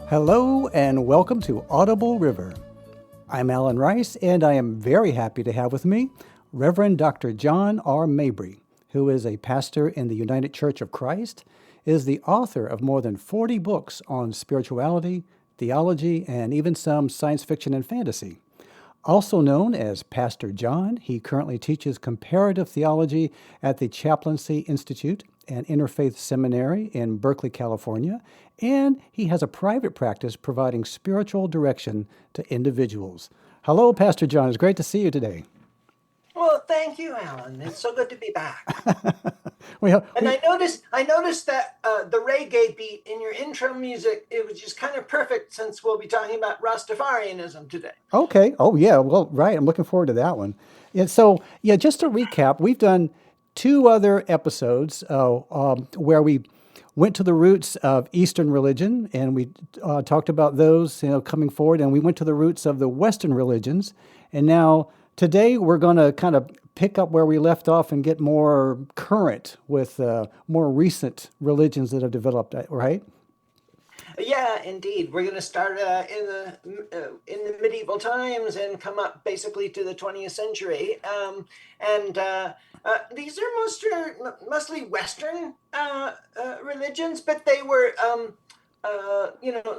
Hello and welcome to Audible River. I'm Alan Rice, and I am very happy to have with me Reverend Dr. John R. Mabry, who is a pastor in the United Church of Christ, is the author of more than 40 books on spirituality, theology, and even some science fiction and fantasy. Also known as Pastor John, he currently teaches comparative theology at the Chaplaincy Institute and Interfaith Seminary in Berkeley, California, and he has a private practice providing spiritual direction to individuals. Hello, Pastor John. It's great to see you today. Well, thank you, Alan. It's so good to be back. I noticed that the reggae beat in your intro music, it was just kind of perfect since we'll be talking about Rastafarianism today. Okay. Oh, yeah. Well, right. I'm looking forward to that one. And so, just to recap, we've done two other episodes where we went to the roots of Eastern religion, and we talked about those, coming forward, and we went to the roots of the Western religions. And now today we're going to kind of pick up where we left off and get more current with more recent religions that have developed, right? Yeah, indeed. We're going to start in the medieval times and come up basically to the 20th century. These are mostly Western religions, but they were,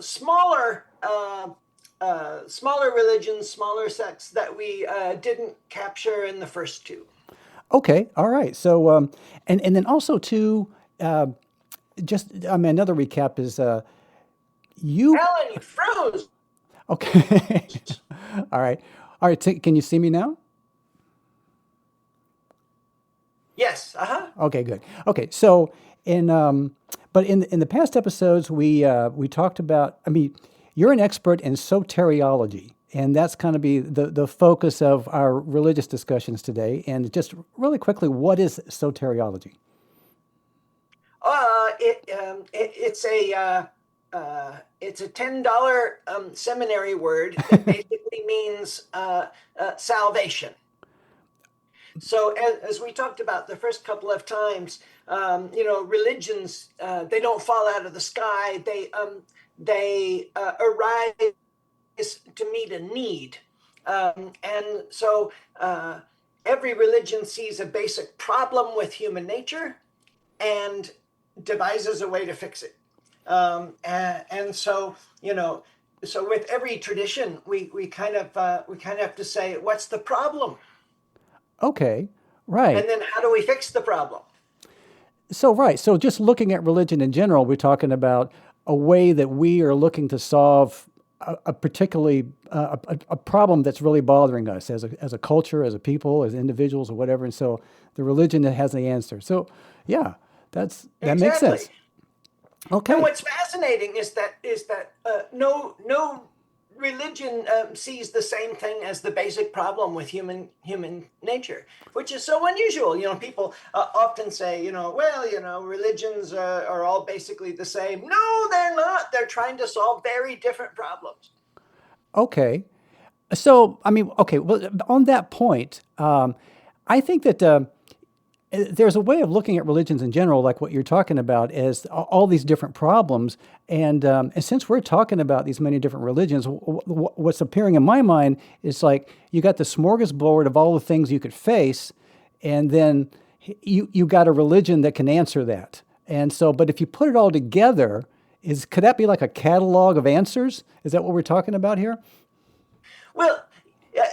smaller religions, smaller sects that we didn't capture in the first two. Okay, all right. So, and then also too, another recap is you. Alan, you froze. Okay. All right. Can you see me now? Yes. Uh-huh. Okay, good. Okay, so in the past episodes we talked about. I mean, you're an expert in soteriology, and that's kind of be the focus of our religious discussions today. And just really quickly, what is soteriology? It's a $10 seminary word that basically means salvation. So as we talked about the first couple of times, religions, they don't fall out of the sky. They arise to meet a need. And so every religion sees a basic problem with human nature and devises a way to fix it. So with every tradition, we kind of have to say, what's the problem? Okay, right. And then how do we fix the problem? So just looking at religion in general, we're talking about a way that we are looking to solve a problem that's really bothering us as a culture, as a people, as individuals, or whatever. And so the religion that has the answer. So yeah, that makes sense. Okay. And what's fascinating is that no religion sees the same thing as the basic problem with human nature, which is so unusual. People often say, religions are all basically the same. No, they're not. They're trying to solve very different problems. Okay. So, well, on that point, I think that there's a way of looking at religions in general, like what you're talking about, as all these different problems. And since we're talking about these many different religions, what's appearing in my mind is like you got the smorgasbord of all the things you could face, and then you got a religion that can answer that. And so, but if you put it all together, could that be like a catalog of answers? Is that what we're talking about here? Well,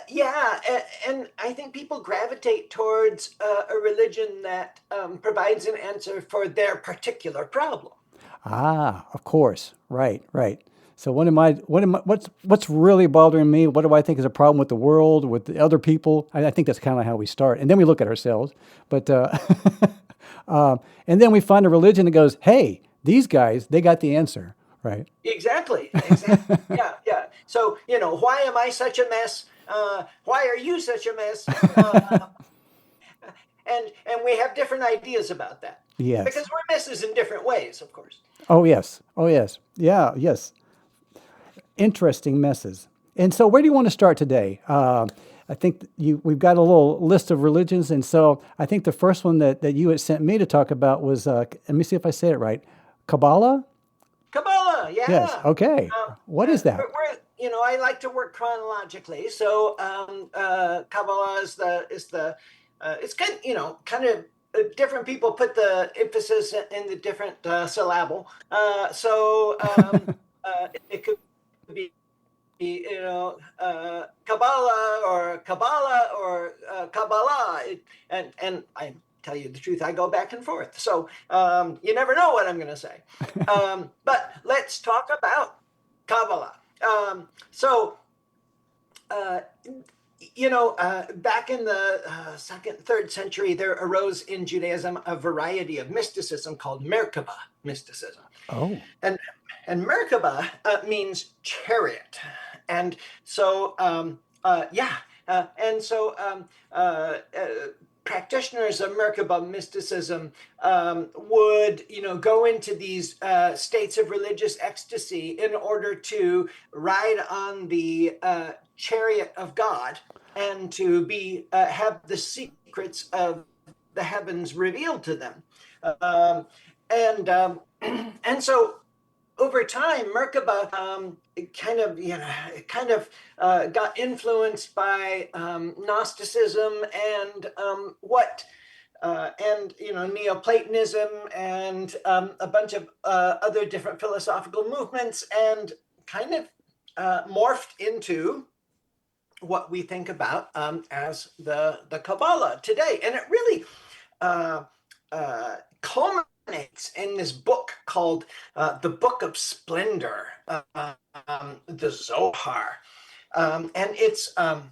yeah, and I think people gravitate towards a religion that provides an answer for their particular problem. Ah, of course, right. So what's really bothering me? What do I think is a problem with the world, with the other people? I think that's kind of how we start, and then we look at ourselves. But and then we find a religion that goes, "Hey, these guys, they got the answer." Right. Exactly. Yeah. So, why am I such a mess? Why are you such a mess? And we have different ideas about that. Yes. Because we're messes in different ways, of course. Oh, yes. Yeah, yes. Interesting messes. And so where do you want to start today? I think we've got a little list of religions. And so I think the first one that you had sent me to talk about was, let me see if I say it right, Kabalah? Kabalah. Yes. yeah. Okay. What is that? I like to work chronologically. So Kabbalah it's kind of different people put the emphasis in the different syllable. It could be Kabbalah or Kabalah. And I tell you the truth, I go back and forth. So you never know what I'm going to say. But let's talk about Kabbalah. Uh, Back in the second, third century, there arose in Judaism a variety of mysticism called Merkabah mysticism. Oh. And Merkabah means chariot. And so, practitioners of Merkabah mysticism would, go into these states of religious ecstasy in order to ride on the chariot of God and to have the secrets of the heavens revealed to them. And so over time, Merkabah got influenced by Gnosticism and Neoplatonism and a bunch of other different philosophical movements, and kind of morphed into what we think about as the Kabbalah today. And it really culminates in this book called the Book of Splendor, the Zohar. And it's kind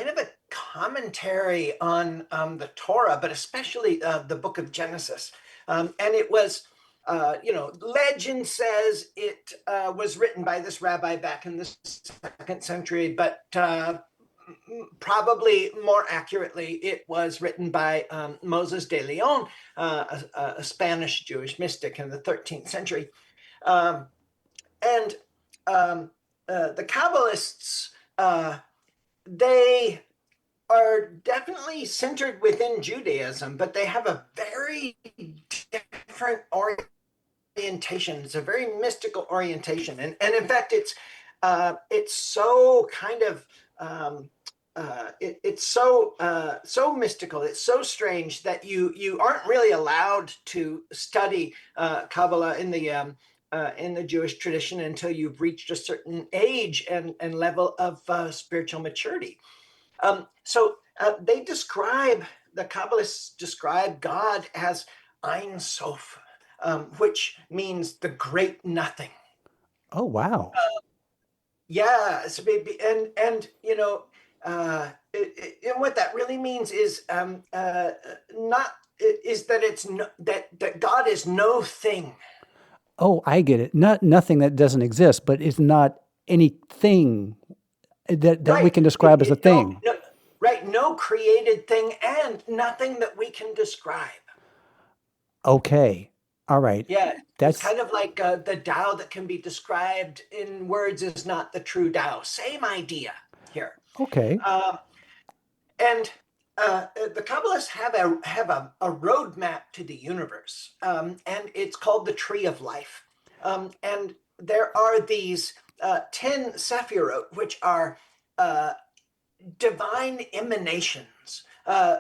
of a commentary on the Torah, but especially the book of Genesis. And it was, legend says it was written by this rabbi back in the second century, but probably more accurately, it was written by Moses de Leon, a Spanish Jewish mystic in the 13th century. The Kabbalists, they are definitely centered within Judaism, but they have a very different orientation. It's a very mystical orientation. And in fact, it's so kind of it's so mystical. It's so strange that you aren't really allowed to study Kabbalah in the Jewish tradition until you've reached a certain age and level of spiritual maturity. The Kabbalists describe God as Ein Sof, which means the great nothing. Oh, wow. Yeah, and what that really means is not is that that God is no thing. Oh, I get it. Nothing that doesn't exist, but it's not anything that Right. we can describe as a thing. No created thing and nothing that we can describe. Okay. All right. Yeah, it's That's kind of like the Tao that can be described in words is not the true Tao. Same idea here. okay. And the Kabbalists have a roadmap to the universe, and it's called the Tree of Life. And there are these 10 Sephirot, which are divine emanations,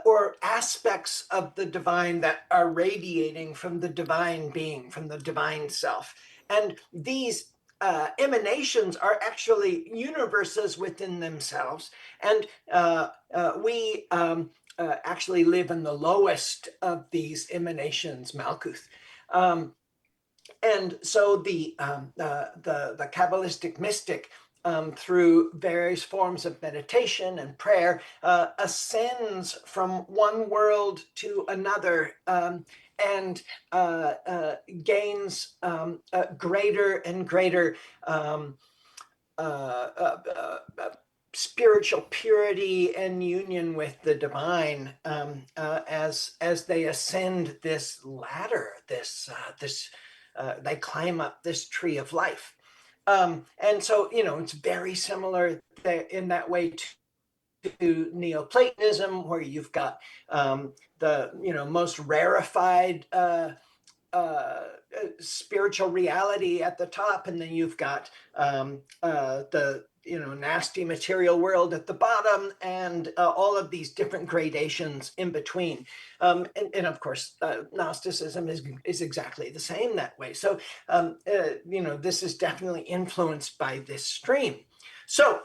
or aspects of the divine that are radiating from the divine being, from the divine self. And these emanations are actually universes within themselves. And we actually live in the lowest of these emanations, Malkuth. And so the Kabbalistic mystic, through various forms of meditation and prayer, ascends from one world to another, and gains greater and greater spiritual purity and union with the divine, as they ascend this ladder, they climb up this tree of life. And so, it's very similar in that way to Neoplatonism, where you've got the most rarefied spiritual reality at the top, and then you've got the nasty material world at the bottom, and all of these different gradations in between. And of course, Gnosticism is exactly the same that way. So this is definitely influenced by this stream. So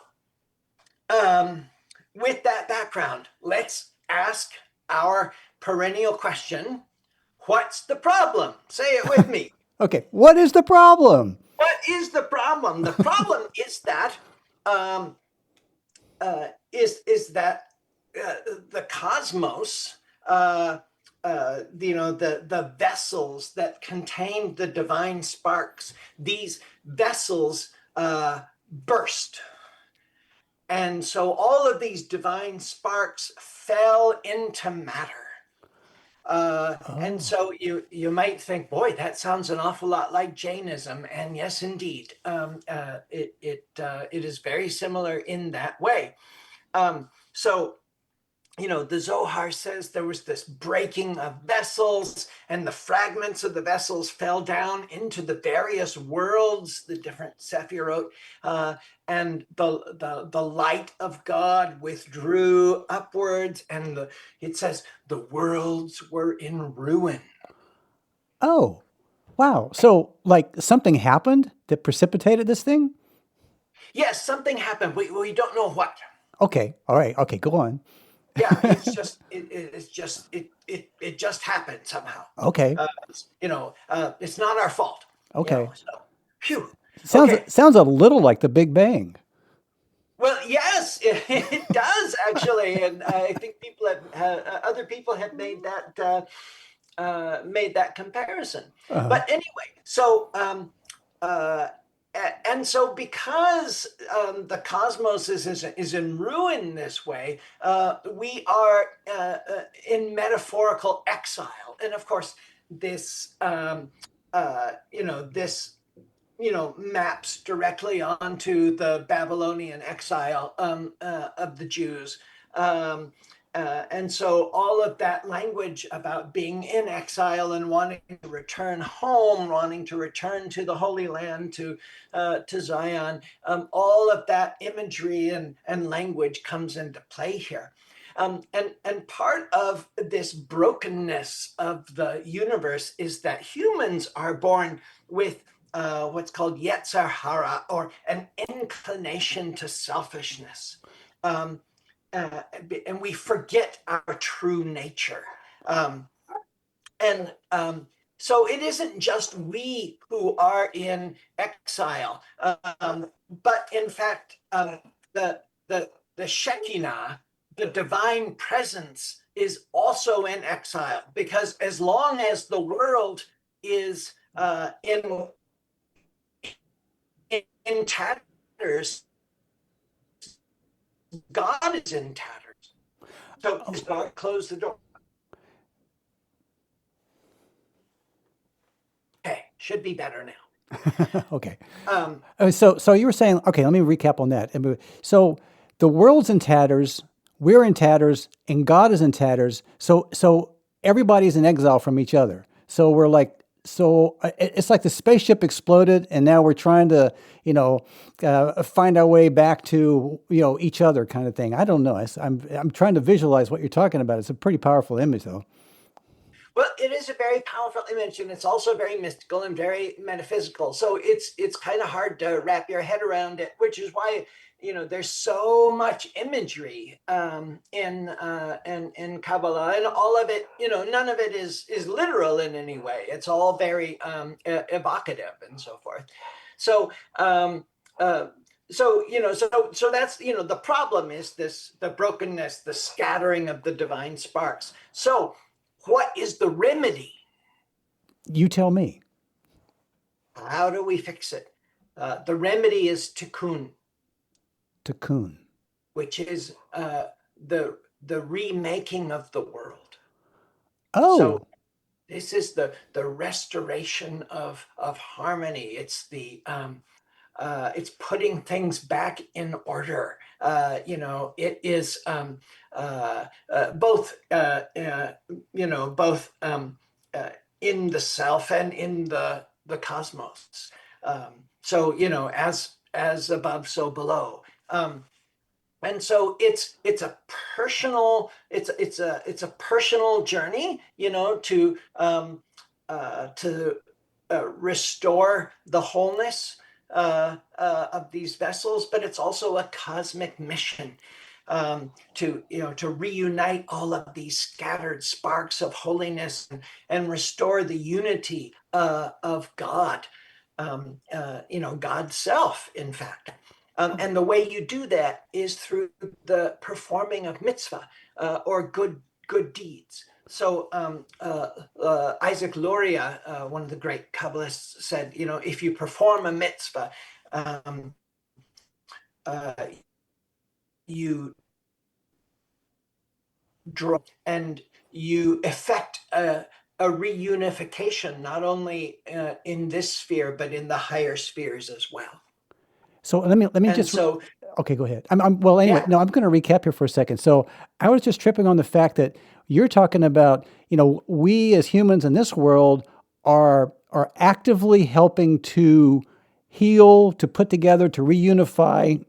with that background, let's ask our perennial question. What's the problem? Say it with me. Okay, what is the problem? What is the problem? The problem is that the cosmos, the vessels that contain the divine sparks, these vessels burst. And so all of these divine sparks fell into matter. And so you might think, boy, that sounds an awful lot like Jainism. And yes, indeed, it is very similar in that way. So the Zohar says there was this breaking of vessels, and the fragments of the vessels fell down into the various worlds, the different sephirot, and the light of God withdrew upwards, and it says the worlds were in ruin. Oh, wow. So, like, something happened that precipitated this thing? Yes, something happened. We don't know what. Okay. All right. Okay, go on. Yeah, it's just it just happened somehow. Okay. It's not our fault. Okay. So, phew. Sounds a little like the Big Bang. Well, yes, it does actually, and I think other people have made that comparison. But anyway, so and so because the cosmos is in ruin this way, we are in metaphorical exile, and of course this maps directly onto the Babylonian exile of the Jews. And so all of that language about being in exile and wanting to return home, wanting to return to the Holy Land, to Zion, all of that imagery and language comes into play here. And part of this brokenness of the universe is that humans are born with what's called Yetzer Hara, or an inclination to selfishness. And we forget our true nature. So it isn't just we who are in exile, but in fact, the Shekinah, the divine presence, is also in exile, because as long as the world is in tatters, God is in tatters. So God closed the door. Okay, should be better now. Okay. So you were saying, okay, let me recap on that. So the world's in tatters, we're in tatters, and God is in tatters. So everybody's in exile from each other. So we're like, it's like the spaceship exploded, and now we're trying to, find our way back to, each other, kind of thing. I don't know. I'm trying to visualize what you're talking about. It's a pretty powerful image, though. Well, it is a very powerful image, and it's also very mystical and very metaphysical. So it's kind of hard to wrap your head around it, which is why there's so much imagery in Kabalah, and all of it. None of it is literal in any way. It's all very evocative and so forth. So so that's the problem is the brokenness, the scattering of the divine sparks. So what is the remedy? You tell me. How do we fix it? The remedy is tikkun. Tikkun. Which is the remaking of the world. Oh. So this is the restoration of harmony. It's it's putting things back in order. It is both in the self and in the cosmos. So as above, so below. And so it's a personal it's a personal journey, to restore the wholeness of these vessels, but it's also a cosmic mission, to reunite all of these scattered sparks of holiness, and restore the unity of God, God's self, in fact. And the way you do that is through the performing of mitzvah, or good deeds. So Isaac Luria, one of the great Kabbalists, said, if you perform a mitzvah, you draw and you effect a reunification, not only in this sphere, but in the higher spheres as well. So let me And just so, okay, go ahead. Well, anyway, yeah. no, I'm going to recap here for a second. So I was just tripping on the fact that you're talking about, we as humans in this world are actively helping to heal, to put together, to reunify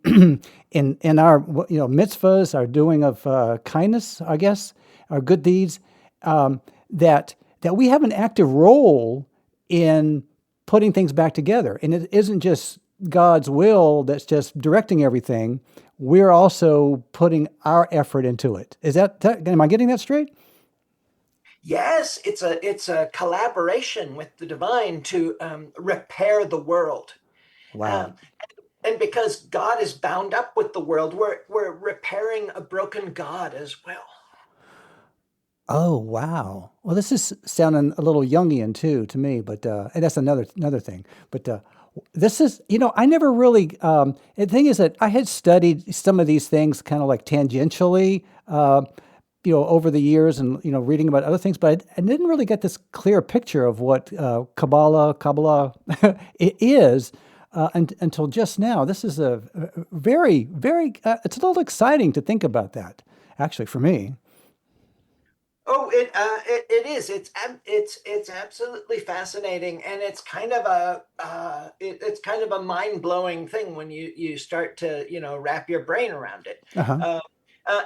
in our mitzvahs, our doing of kindness, I guess, our good deeds, that we have an active role in putting things back together, and it isn't just God's will that's just directing everything. We're also putting our effort into it. Am I getting that straight? Yes, it's a collaboration with the divine to repair the world. Wow. Um, and because God is bound up with the world, we're repairing a broken God as well. Oh, wow. Well, this is sounding a little Jungian too to me, but and that's another thing. But this is, I never really. The thing is that I had studied some of these things kind of like tangentially, over the years, and reading about other things, but I didn't really get this clear picture of what Kabalah it is. Until just now. This is a very, very. It's a little exciting to think about that, actually, for me. Oh, it is. It's absolutely fascinating, and it's kind of it's kind of a mind blowing thing when you start to wrap your brain around it. Uh huh.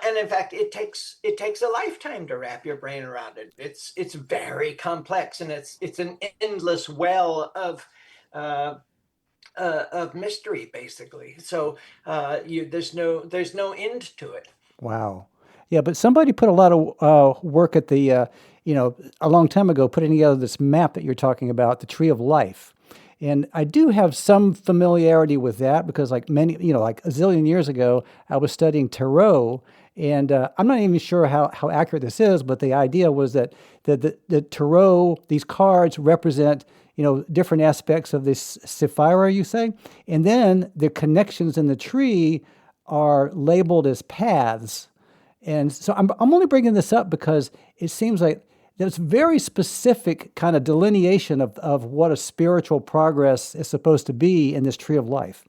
And in fact, it takes a lifetime to wrap your brain around it. It's very complex, and it's an endless well of mystery, basically. So there's no end to it. Wow. Yeah, but somebody put a lot of work at a long time ago, putting together this map that you're talking about, the Tree of Life. And I do have some familiarity with that because, like like a zillion years ago, I was studying tarot, and I'm not even sure how accurate this is, but the idea was that the tarot, these cards represent, different aspects of this Sephira, you say, and then the connections in the tree are labeled as paths. And so I'm only bringing this up because it seems like there's very specific kind of delineation of what a spiritual progress is supposed to be in this tree of life.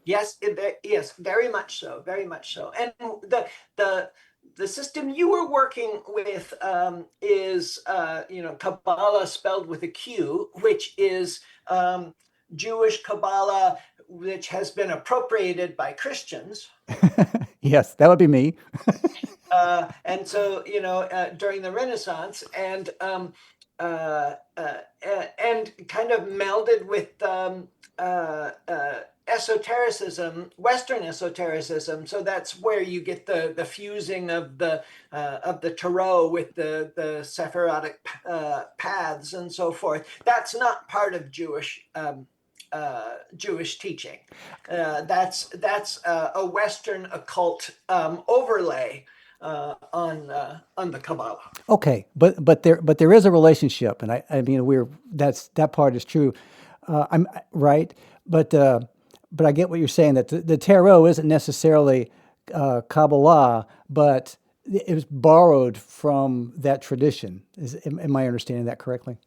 Yes, yes, very much so, very much so. And the system you were working with is Kabbalah spelled with a Q, which is Jewish Kabbalah, which has been appropriated by Christians. Yes, that would be me. And so, during the Renaissance, and kind of melded with esotericism, Western esotericism. So that's where you get the fusing of the tarot with the Sephirotic paths and so forth. That's not part of Jewish teaching. That's a Western occult overlay on the Kabbalah. Okay, but there is a relationship, and I mean that part is true. I'm right, but I get what you're saying, that the tarot isn't necessarily Kabbalah, but it was borrowed from that tradition. Am I understanding that correctly?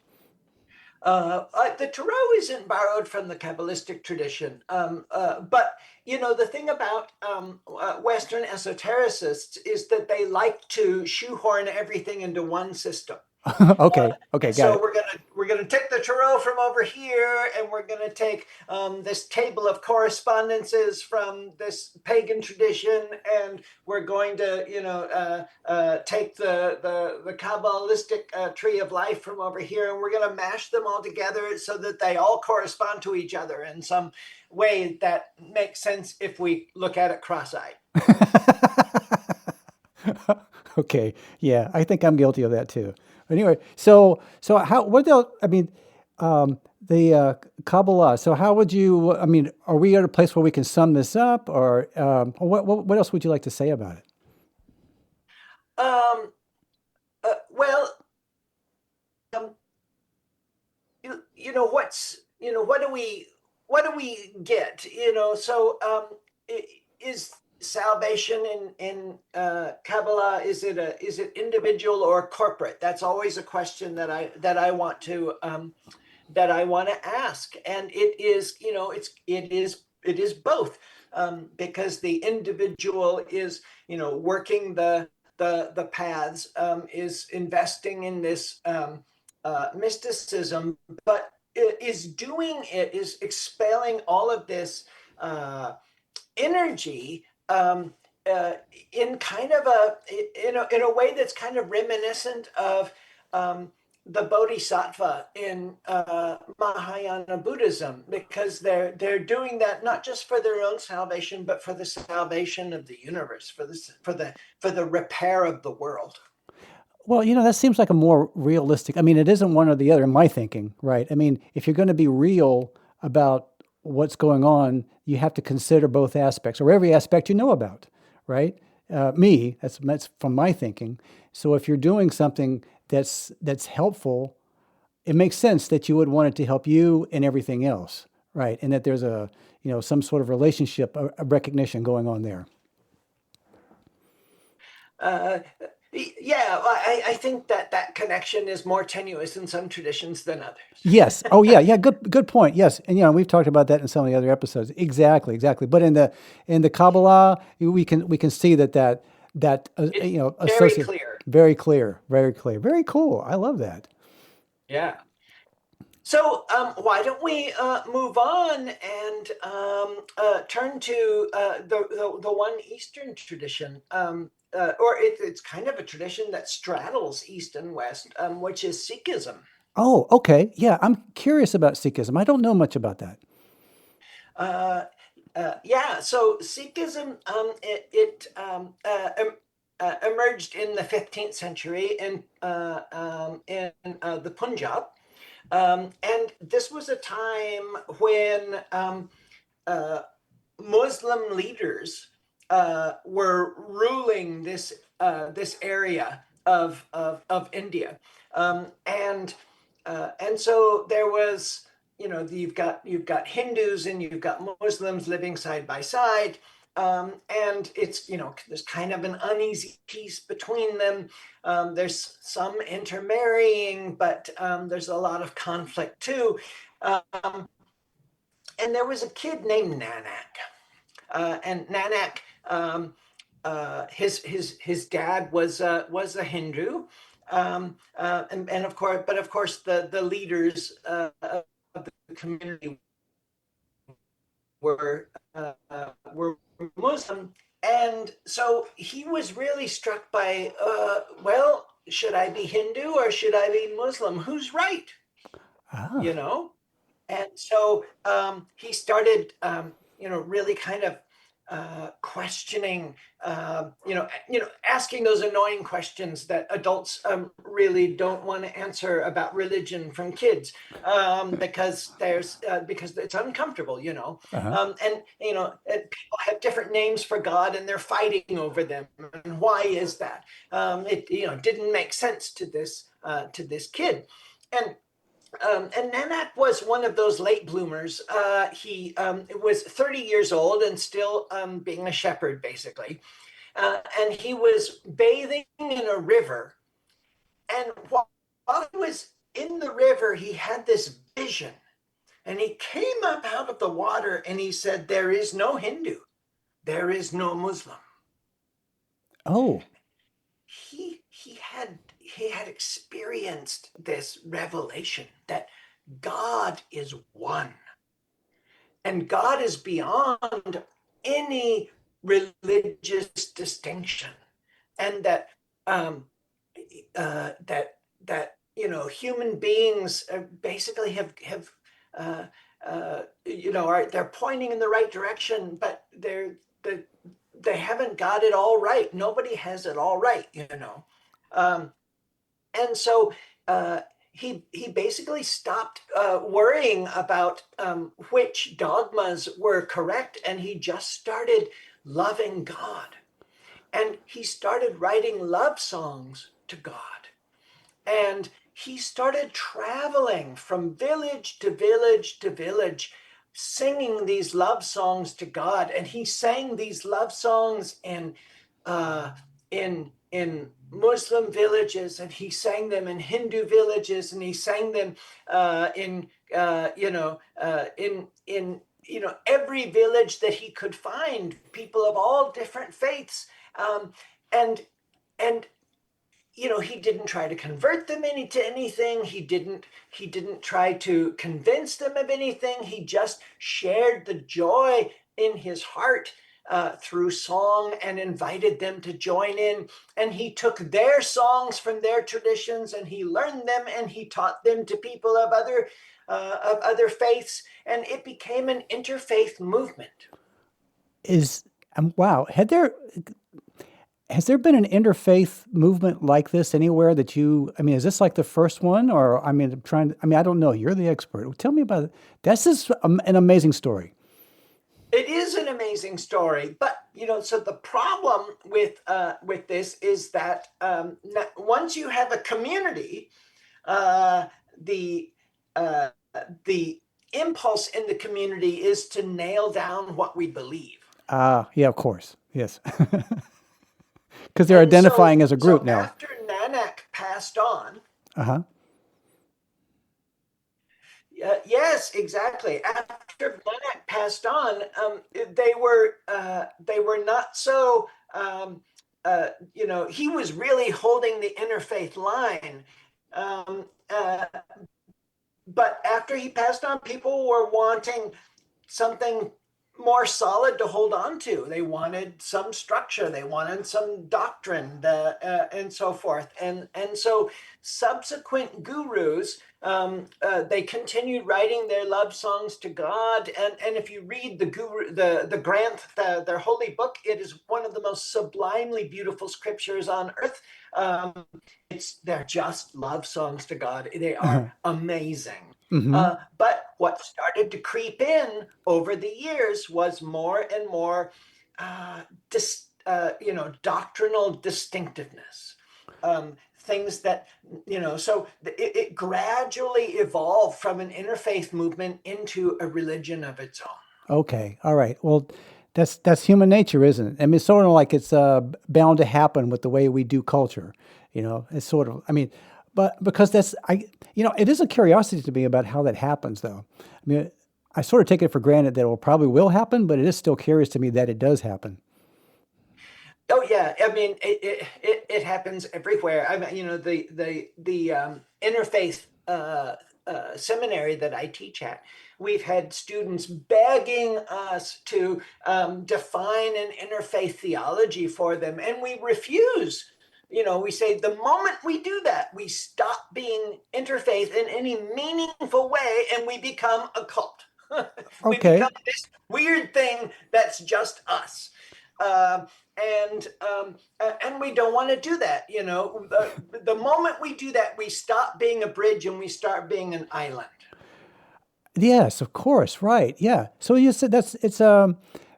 The tarot isn't borrowed from the Kabbalistic tradition, but the thing about Western esotericists is that they like to shoehorn everything into one system. Okay, okay, And got so it. we're gonna take the tarot from over here, and we're gonna take this table of correspondences from this pagan tradition, and we're going to take the Kabbalistic tree of life from over here, and we're gonna mash them all together so that they all correspond to each other in some way that makes sense if we look at it cross-eyed. Okay, yeah, I think I'm guilty of that too. Anyway, so how what else? I mean, the Kabbalah. So how would you? I mean, are we at a place where we can sum this up, or what else would you like to say about it? Um, well, um, what's what do we get, is salvation in Kabbalah, is it individual or corporate? That's always a question that I want to ask, and it is it is both, because the individual is working the paths, is investing in this mysticism, but is expelling all of this uh, energy, uh, in kind of a way that's kind of reminiscent of um, the Bodhisattva in Mahayana Buddhism, because they're doing that not just for their own salvation, but for the salvation of the universe, for the repair of the world. Well, that seems like a more realistic. I mean, it isn't one or the other in my thinking, right? I mean, if you're going to be real about what's going on, you have to consider both aspects or every aspect you know about, right? That's from my thinking. So if you're doing something that's helpful, it makes sense that you would want it to help you and everything else, right? And that there's some sort of relationship, a recognition going on there. Uh, yeah, well, I think that connection is more tenuous in some traditions than others. Yes. Oh, yeah. Yeah. Good point. Yes. And we've talked about that in some of the other episodes. Exactly. Exactly. But in the Kabbalah, we can see that It's very associate clear. very clear, very clear, very cool. I love that. Yeah. So why don't we move on and turn to the one Eastern tradition, or it's kind of a tradition that straddles East and West, which is Sikhism. Oh, okay. Yeah. I'm curious about Sikhism. I don't know much about that. Uh, yeah, so Sikhism, emerged in the 15th century in the Punjab. And this was a time when uh, Muslim leaders were ruling this area of India, and so there was, you've got Hindus and you've got Muslims living side by side, and it's, there's kind of an uneasy peace between them. There's some intermarrying, but there's a lot of conflict too. Um, and there was a kid named Nanak, and Nanak, his dad was a Hindu, and of course the leaders of the community were Muslim, and so he was really struck by, well, should I be Hindu or should I be Muslim? Who's right? Ah. You know, and so he started, really kind of questioning, asking those annoying questions that adults really don't want to answer about religion from kids, because it's uncomfortable, Uh-huh. and people have different names for God and they're fighting over them. And why is that? It didn't make sense to this kid, and Nanak was one of those late bloomers. He was 30 years old and still being a shepherd, basically. And he was bathing in a river. And while he was in the river, he had this vision. And he came up out of the water and he said, "There is no Hindu, there is no Muslim." Oh. He he had experienced this revelation that God is one, and God is beyond any religious distinction, and that human beings basically have they're pointing in the right direction, but they haven't got it all right. Nobody has it all right, and so he basically stopped worrying about which dogmas were correct, and he just started loving God. And he started writing love songs to God. And he started traveling from village to village to village, singing these love songs to God. And he sang these love songs in Muslim villages, and he sang them in Hindu villages, and he sang them in every village that he could find, people of all different faiths, and he didn't try to convert them to anything. He didn't try to convince them of anything. He just shared the joy in his heart through song and invited them to join in. And he took their songs from their traditions, and he learned them, and he taught them to people of other faiths, and it became an interfaith movement. Wow. Has there been an interfaith movement like this anywhere that is this like the first one? Or, I don't know. You're the expert. Tell me about it. This is an amazing story. It is an amazing story. But, so the problem with this is that once you have a community, the impulse in the community is to nail down what we believe. Yeah, of course. Yes. Because they're identifying as a group now. After Nanak passed on, yes, exactly. After Nanak passed on, they were not so. He was really holding the interfaith line. But after he passed on, people were wanting something more solid to hold on to. They wanted some structure, they wanted some doctrine, and so forth. And so subsequent gurus, they continued writing their love songs to God. And if you read the Granth, their holy book, it is one of the most sublimely beautiful scriptures on earth. They're just love songs to God. They are amazing. Mm-hmm. But what started to creep in over the years was more and more, doctrinal distinctiveness. Things that, so it gradually evolved from an interfaith movement into a religion of its own. Okay, all right. Well, that's human nature, isn't it? It's sort of like it's bound to happen with the way we do culture. It's sort of. But because it is a curiosity to me about how that happens, though. I sort of take it for granted that it probably will happen, but it is still curious to me that it does happen. Oh yeah, it happens everywhere. The Interfaith Seminary that I teach at, we've had students begging us to define an interfaith theology for them, and we refuse. We say the moment we do that, we stop being interfaith in any meaningful way, and we become a cult. We become this weird thing that's just us. And we don't want to do that. The moment we do that, we stop being a bridge and we start being an island. Yes, of course. Right. Yeah. So you said it's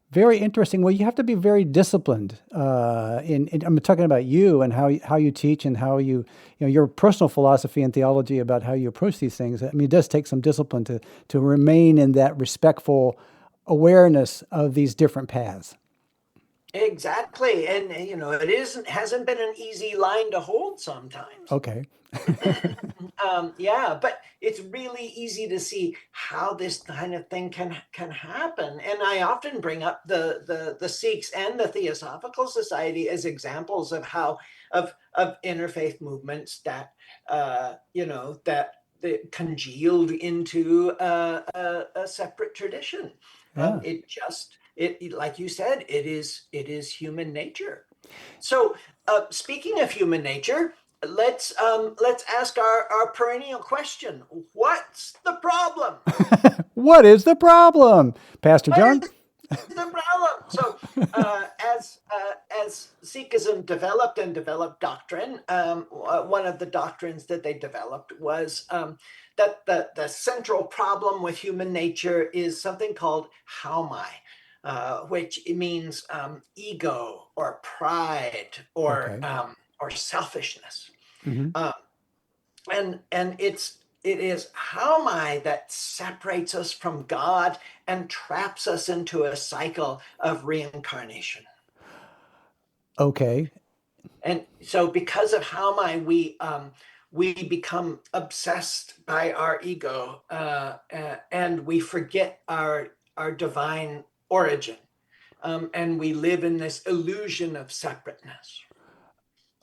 very interesting. Well, you have to be very disciplined. I'm talking about you and how you teach and how your personal philosophy and theology about how you approach these things. It does take some discipline to remain in that respectful awareness of these different paths. Exactly. And it hasn't been an easy line to hold sometimes. Okay. Yeah, but it's really easy to see how this kind of thing can happen. And I often bring up the Sikhs and the Theosophical Society as examples of how of interfaith movements that that congealed into a separate tradition. Yeah. It like you said, it is human nature. So, speaking of human nature, let's ask our perennial question: what's the problem? What is the problem, Pastor What John? is the problem? So, as Sikhism developed and developed doctrine, one of the doctrines that they developed was that the central problem with human nature is something called haumai, which means ego or pride Okay. or selfishness. Hmm. Um, and it is how am I that separates us from God and traps us into a cycle of reincarnation. Okay. And so because of how am I, we become obsessed by our ego, and we forget our divine origin, and we live in this illusion of separateness.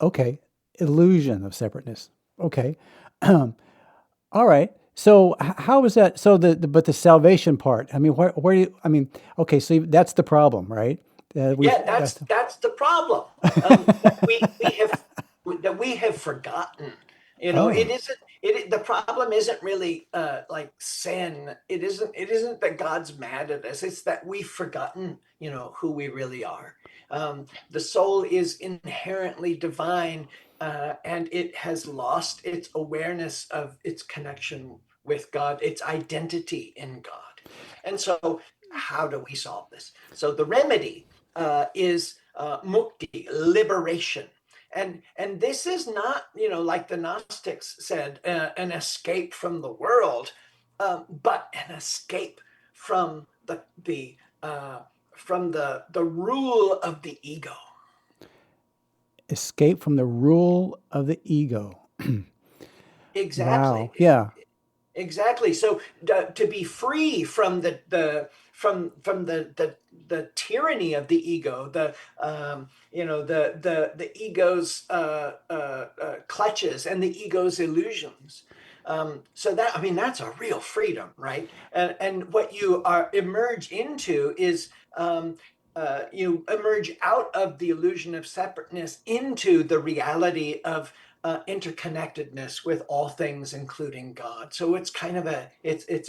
Okay. Illusion of separateness. Okay. All right. So how is that? So but the salvation part. I mean, where do you? I mean, okay. So that's the problem, right? Yeah, That's that's the problem, that we have forgotten. It oh, isn't. The problem isn't really like sin. It isn't that God's mad at us. It's that we've forgotten, who we really are. The soul is inherently divine, and it has lost its awareness of its connection with God, its identity in God. And so, how do we solve this? So the remedy is mukti, liberation. And this is not, like the Gnostics said, an escape from the world, but an escape from the rule of the ego. escape from the rule of the ego. Exactly. Wow. Yeah. Exactly. So to be free from the tyranny of the ego, the ego's clutches and the ego's illusions. So that, I mean, that's a real freedom, right? And what you are emerge into is, you emerge out of the illusion of separateness into the reality of interconnectedness with all things, including God. So it's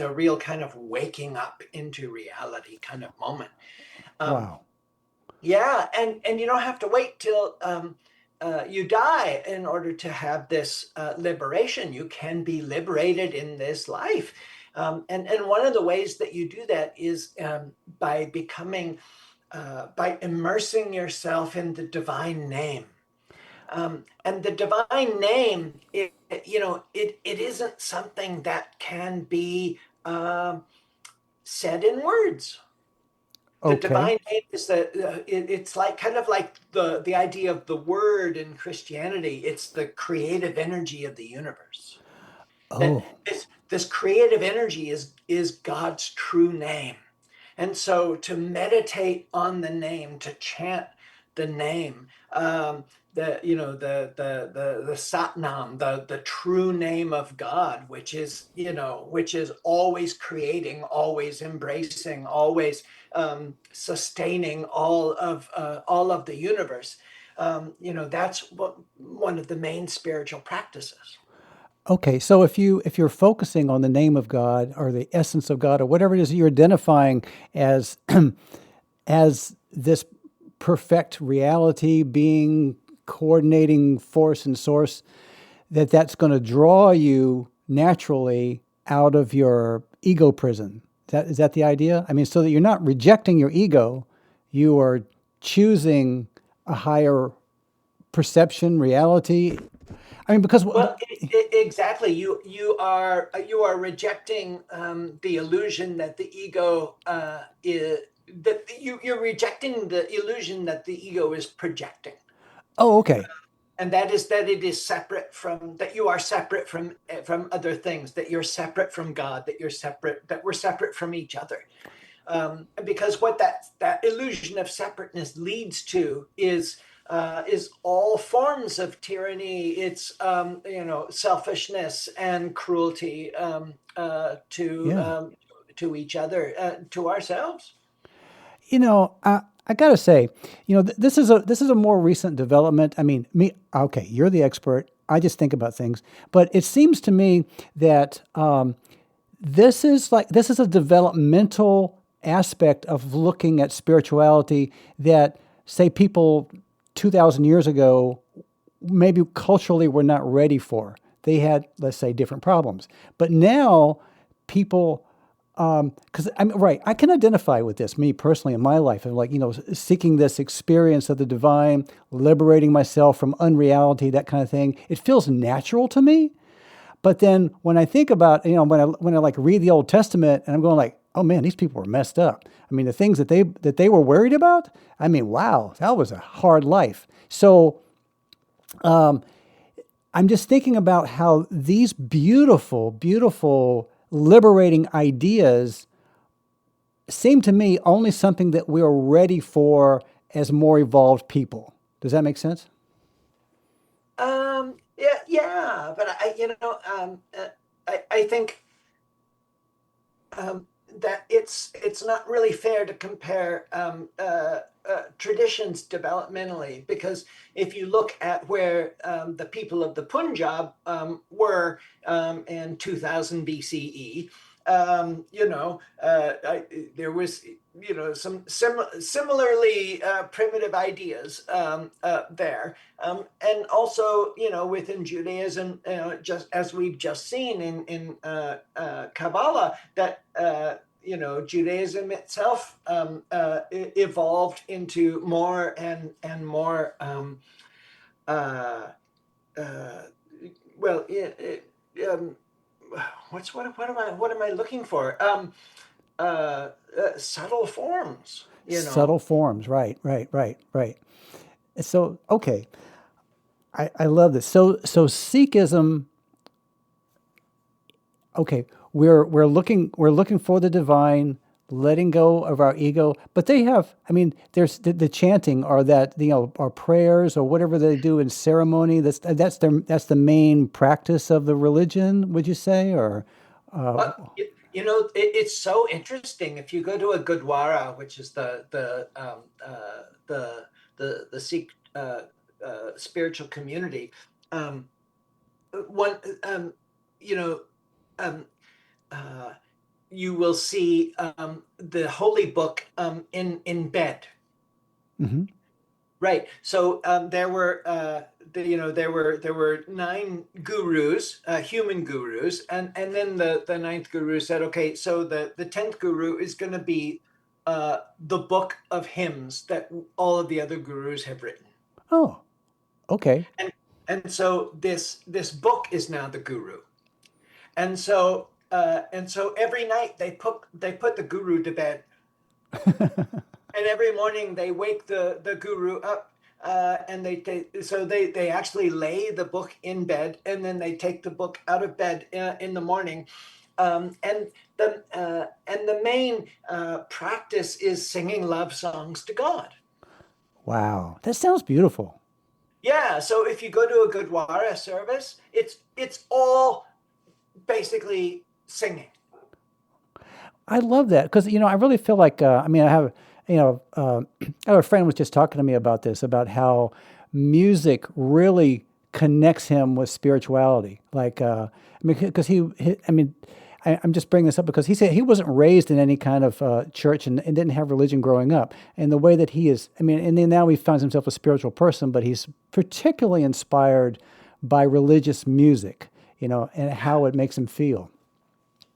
a real kind of waking up into reality kind of moment. Um, Wow. yeah, and you don't have to wait till you die in order to have this liberation. You can be liberated in this life. And one of the ways that you do that is by by immersing yourself in the divine name. And the divine name, it isn't something that can be said in words. The Okay. divine name is it's like kind of like the idea of the word in Christianity. It's the creative energy of the universe. That Oh. this creative energy is God's true name. And so to meditate on the name, to chant the name, the Satnam, the true name of God, which is always creating, always embracing, always sustaining all of the universe. That's one of the main spiritual practices. Okay. So if you're focusing on the name of God or the essence of God or whatever it is you're identifying as as this perfect reality, being, coordinating force and source, that's going to draw you naturally out of your ego prison. Is that the idea? I mean, so that you're not rejecting your ego, you are choosing a higher perception, reality. I mean, because Well, exactly. You are rejecting the illusion that the ego that you're rejecting the illusion that the ego is projecting. Oh, okay. And that is that it is separate from, that you are separate from other things, that you're separate from God, that you're separate, that we're separate from each other. Because what that illusion of separateness leads to is all forms of tyranny. It's selfishness and cruelty Yeah. to each other, to ourselves. I gotta say, this is a more recent development. I mean, okay, you're the expert. I just think about things, but it seems to me that this is a developmental aspect of looking at spirituality that, say, people 2,000 years ago maybe culturally were not ready for. They had, let's say, different problems, but now people, because I'm right, I can identify with this, me personally, in my life, and like, seeking this experience of the divine, liberating myself from unreality, that kind of thing. It feels natural to me. But then when I think about, when I like read the Old Testament, and I'm going like, oh man, these people were messed up. I mean, the things that they were worried about. I mean, wow, that was a hard life. So I'm just thinking about how these beautiful, beautiful, liberating ideas seem to me only something that we are ready for as more evolved people. Does that make sense? Yeah, yeah, but I think that it's not really fair to compare traditions developmentally, because if you look at where the people of the Punjab were in 2000 BCE, there was some similarly primitive ideas there, and also within Judaism, just as we've just seen in Kabbalah, that Judaism itself evolved into more and more uh, uh, well, what am I looking for? Subtle forms, Subtle forms, right, right, right, right. So, okay, I love this. So Sikhism, okay, we're looking for the divine, letting go of our ego. But they have, I mean, there's the chanting, or that or prayers, or whatever they do in ceremony. That's the main practice of the religion. Would you say, or it's so interesting. If you go to a Gurdwara, which is the Sikh spiritual community, one you know um, uh, you will see the holy book in bed. Mhm. Right. So there were there were nine gurus, human gurus, and then the ninth guru said, okay, so the tenth guru is going to be the book of hymns that all of the other gurus have written, Oh, okay. and so this book is now the guru, and so every night they put the guru to bed, and every morning they wake the guru up, and they actually lay the book in bed, and then they take the book out of bed in the morning, and the main practice is singing love songs to God. Wow, that sounds beautiful. Yeah, so if you go to a Gurdwara service, it's all basically singing. I love that because I really feel like I mean I have I have a friend was just talking to me about this, about how music really connects him with spirituality. Like I mean, because I mean, I'm just bringing this up because he said he wasn't raised in any kind of church, and didn't have religion growing up. And the way that he is, I mean, and then now he finds himself a spiritual person, but he's particularly inspired by religious music, and how it makes him feel.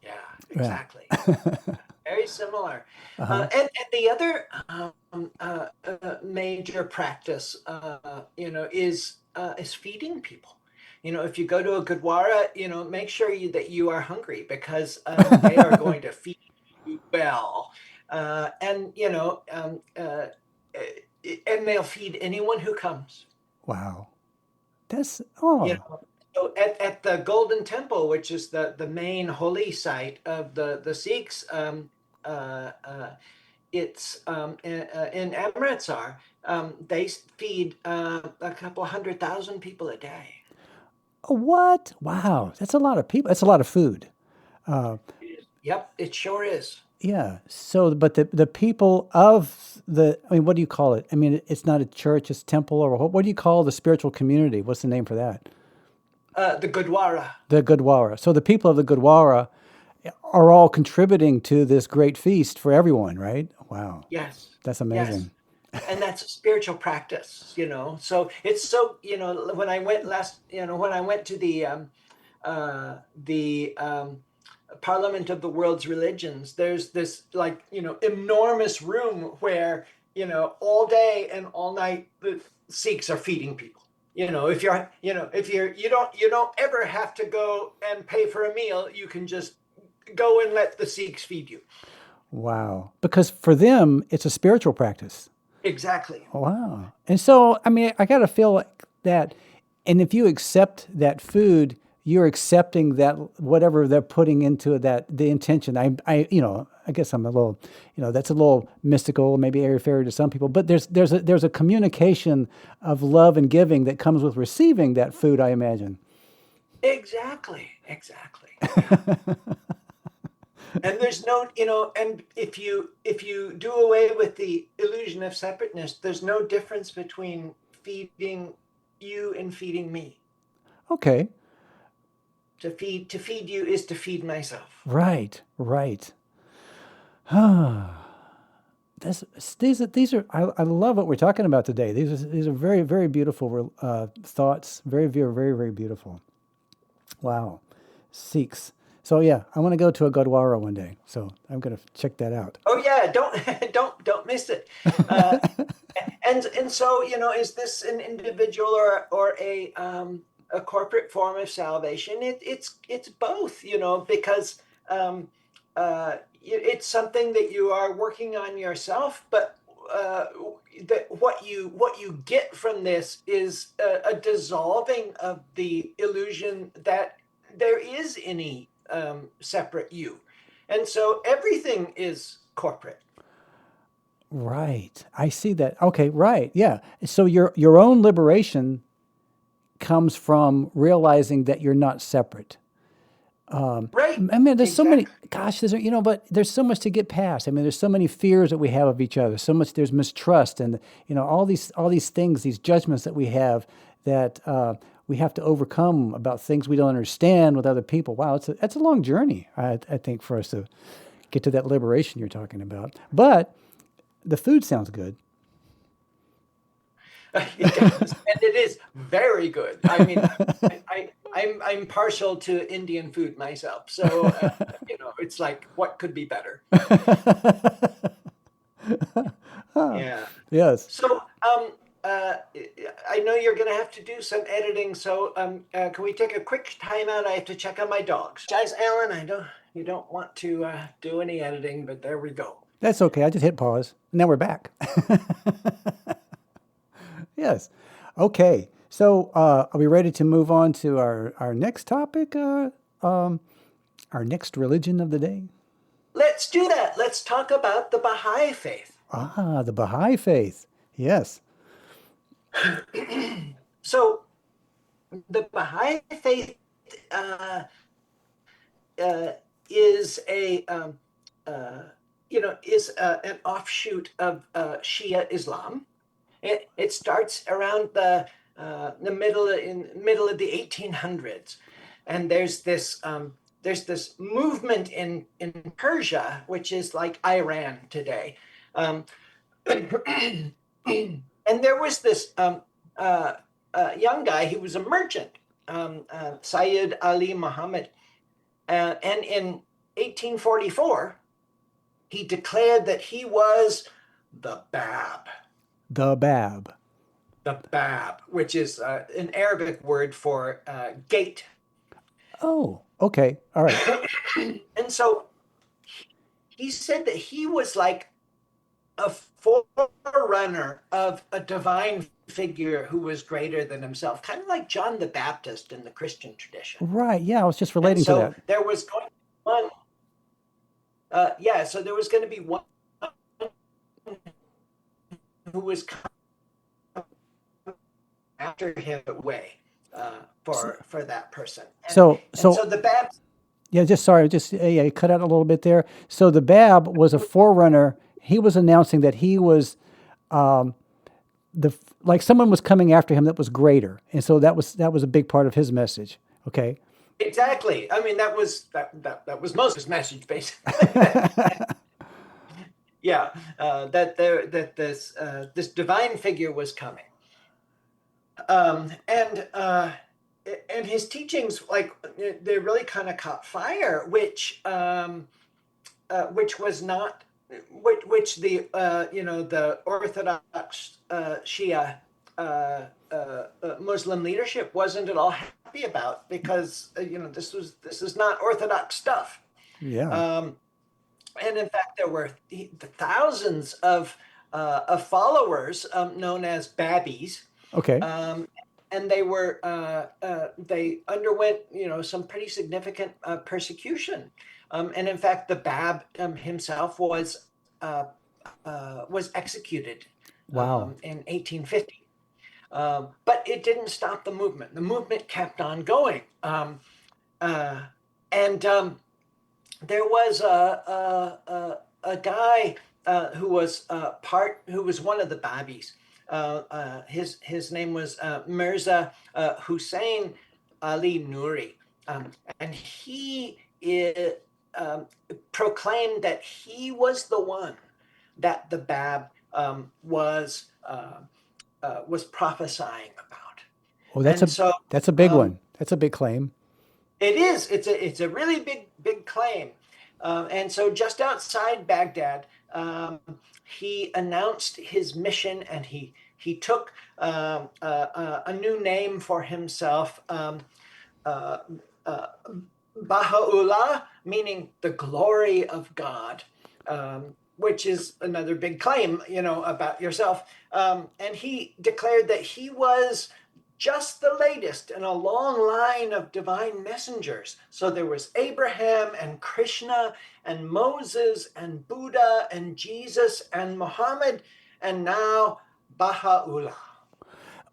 Yeah, Yeah. exactly. Very similar. Uh-huh. And the other major practice, is feeding people. If you go to a Gurdwara, make sure that you are hungry, because they are going to feed you well. And and they'll feed anyone who comes. Wow. That's, You oh, know, so at the Golden Temple, which is the main holy site of the Sikhs, uh, uh, it's in Amritsar. They feed a couple 100,000 people a day. what? Wow. That's a lot of people. That's a lot of food. Yep, it sure is. Yeah. So, but the people of I mean, what do you call it? I mean, it's not a church, it's temple, or what do you call the spiritual community? What's the name for that? The Gurdwara. The Gurdwara. So the people of the Gurdwara are all contributing to this great feast for everyone, right? Wow. Yes, That's yes. amazing. And that's a spiritual practice, So it's so, when I went when I went to the Parliament of the World's Religions, there's this enormous room where, all day and all night the Sikhs are feeding people. You don't ever have to go and pay for a meal. You can just go and let the Sikhs feed you. Wow. Because for them, it's a spiritual practice. Exactly. Wow. And so, I mean, I got to feel like that. And if you accept that food, you're accepting that whatever they're putting into that, the intention. I guess I'm a little, that's a little mystical, maybe airy-fairy to some people, but there's a communication of love and giving that comes with receiving that food, I imagine. Exactly. And there's no, and if you do away with the illusion of separateness, there's no difference between feeding you and feeding me. Okay. To feed you is to feed myself. Right. These are I love what we're talking about today. These are very, very beautiful thoughts. Very, very, very, very beautiful. Wow. Sikhs. So yeah, I want to go to a Gurdwara one day. So I'm going to check that out. Oh yeah, don't miss it. And so, is this an individual or a corporate form of salvation? It's both, because it's something that you are working on yourself, but that what you get from this is a dissolving of the illusion that there is any separate you, and so everything is corporate. Right. I see that. Okay, right. Yeah. So your own liberation comes from realizing that you're not separate. Right. I mean, there's so many, Exactly. gosh, but there's so much to get past. I mean, there's so many fears that we have of each other. So much, there's mistrust and, all these things, these judgments that we have that we have to overcome about things we don't understand with other people. Wow, it's a long journey, I think, for us to get to that liberation you're talking about. But the food sounds good. It does, and it is very good. I mean, I'm partial to Indian food myself, so it's like, what could be better? Yeah. Yes. So, I know you're going to have to do some editing. So, can we take a quick timeout? I have to check on my dogs. Guys, Alan, you don't want to do any editing, but there we go. That's okay. I just hit pause. Now we're back. Yes. Okay. So, are we ready to move on to our next topic? Our next religion of the day? Let's do that. Let's talk about the Baha'i Faith. Ah, the Baha'i Faith. Yes. So, the Baha'i Faith uh, is an offshoot of Shia Islam. It starts around the middle of the 1800s, and there's this movement in Persia, which is like Iran today, and there was this young guy. He was a merchant, Sayyid Ali Muhammad, and in 1844 he declared that he was the Bab. The Bab. The Bab, which is an Arabic word for gate. Oh, okay. All right. And so he said that he was like a forerunner of a divine figure who was greater than himself, kind of like John the Baptist in the Christian tradition. Right. Yeah, I was just And relating to so that. there was going to be one, so there was going to be one who was after him away for that person. So, And so so the Baptist, yeah, just sorry, just yeah, you cut out a little bit there. So the Bab was a forerunner. He was announcing that he was the like someone was coming after him that was greater, and so that was a big part of his message. Okay. exactly. I mean, that was Moses' message, basically. Yeah, that this divine figure was coming, um, and uh, and his teachings, like, they really kind of caught fire, which was not, which the the Orthodox Shia Muslim leadership wasn't at all happy about, because this is not Orthodox stuff. Yeah. Um, and in fact, there were thousands of followers, known as Babbies, Okay. um, and they underwent some pretty significant persecution, and in fact, the Bab himself was executed Wow. in 1850. But it didn't stop the movement. The movement kept on going, uh, and there was a guy who was one of the Babis. His name was Mirza Hussein Ali Nuri, um, and he um, proclaimed that he was the one that the Bab was prophesying about. Oh, that's And a so that's a big um, one. That's a big claim. it is. It's a really big claim. And so just outside Baghdad, he announced his mission, and he took a new name for himself, uh, uh, Baha'u'llah, meaning the glory of God, which is another big claim, about yourself. And he declared that he was just the latest in a long line of divine messengers. So there was Abraham and Krishna and Moses and Buddha and Jesus and Muhammad, and now Baha'u'llah.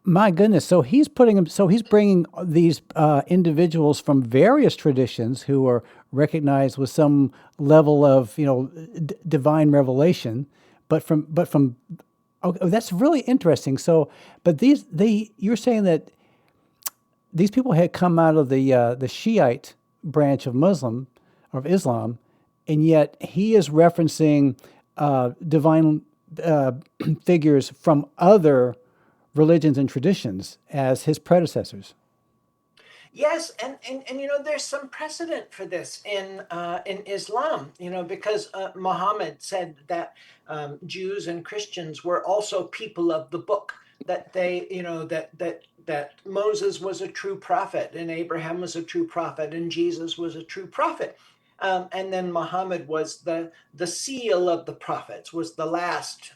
My goodness. So he's putting him. So he's bringing these individuals from various traditions who are recognized with some level of divine revelation, but from oh, that's really interesting. So, but you're saying that these people had come out of the Shiite branch of Islam, and yet he is referencing divine uh, figures from other religions and traditions as his predecessors. Yes, and there's some precedent for this in Islam, because Muhammad said that Jews and Christians were also people of the book, that they, that Moses was a true prophet, and Abraham was a true prophet, and Jesus was a true prophet. And then Muhammad was the seal of the prophets, was the last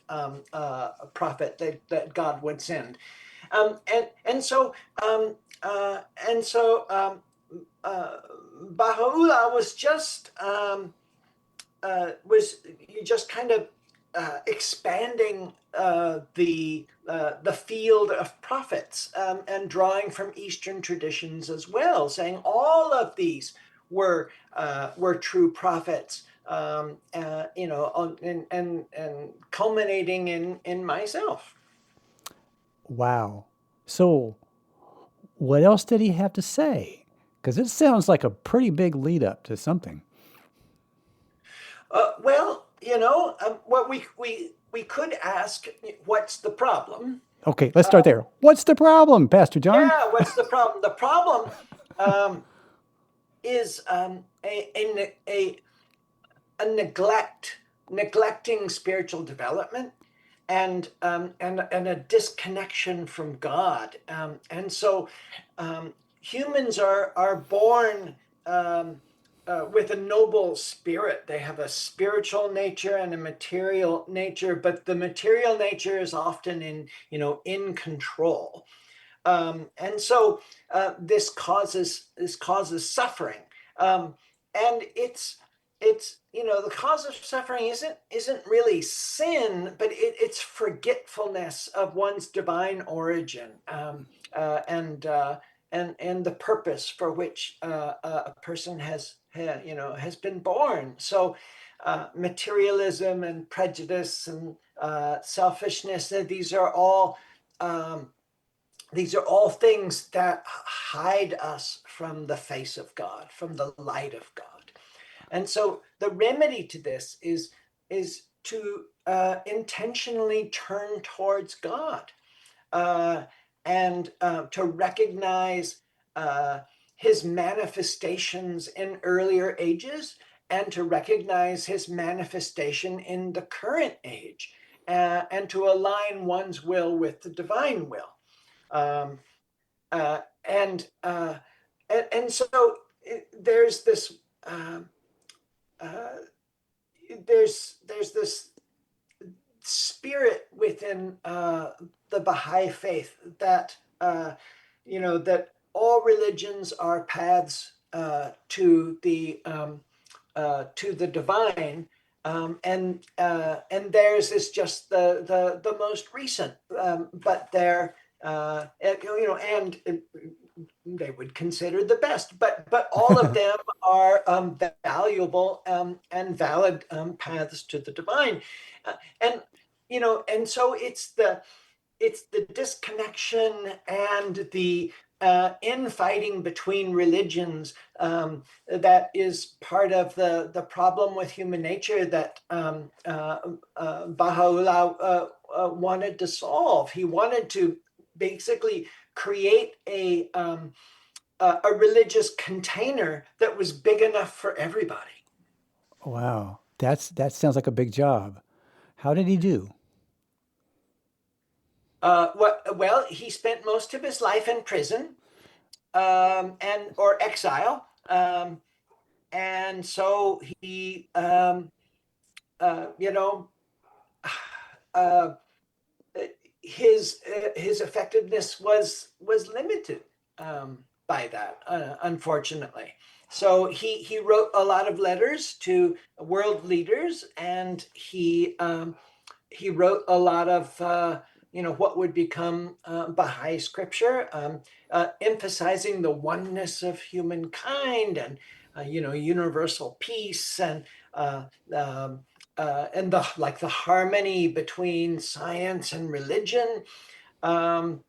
prophet that God would send. And so and so Baha'u'llah was just kind of expanding the field of prophets, and drawing from Eastern traditions as well, saying all of these were true prophets, and culminating in myself. Wow. So, what else did he have to say? Because it sounds like a pretty big lead up to something. Well, what we could ask, what's the problem? Okay, let's start there. What's the problem, Pastor John? Yeah, what's the problem? The problem um, is a neglecting spiritual development, and a disconnection from God. And so humans are born, um, with a noble spirit. They have a spiritual nature and a material nature, but the material nature is often in control. And so this causes suffering, and it's the cause of suffering isn't really sin, but it's forgetfulness of one's divine origin, and the purpose for which a person has been born. So materialism and prejudice and selfishness, these are all things that hide us from the face of God, from the light of God. And so the remedy to this is to intentionally turn towards God, and to recognize his manifestations in earlier ages, and to recognize his manifestation in the current age, and to align one's will with the divine will. And so there's this there's this spirit within the Baha'i faith that that all religions are paths to the divine, and theirs is just the most recent, but they're and they would consider the best, but all of them are valuable and valid paths to the divine, and so it's the disconnection and the infighting between religions that is part of the problem with human nature that Baha'u'llah wanted to solve. He wanted to basically create a religious container that was big enough for everybody. Wow, that sounds like a big job. How did he do? Well, he spent most of his life in prison, or exile, and so he, his effectiveness was limited by that, unfortunately. So he wrote a lot of letters to world leaders, and he wrote a lot of what would become Baha'i scripture, emphasizing the oneness of humankind and universal peace, and the harmony between science and religion, and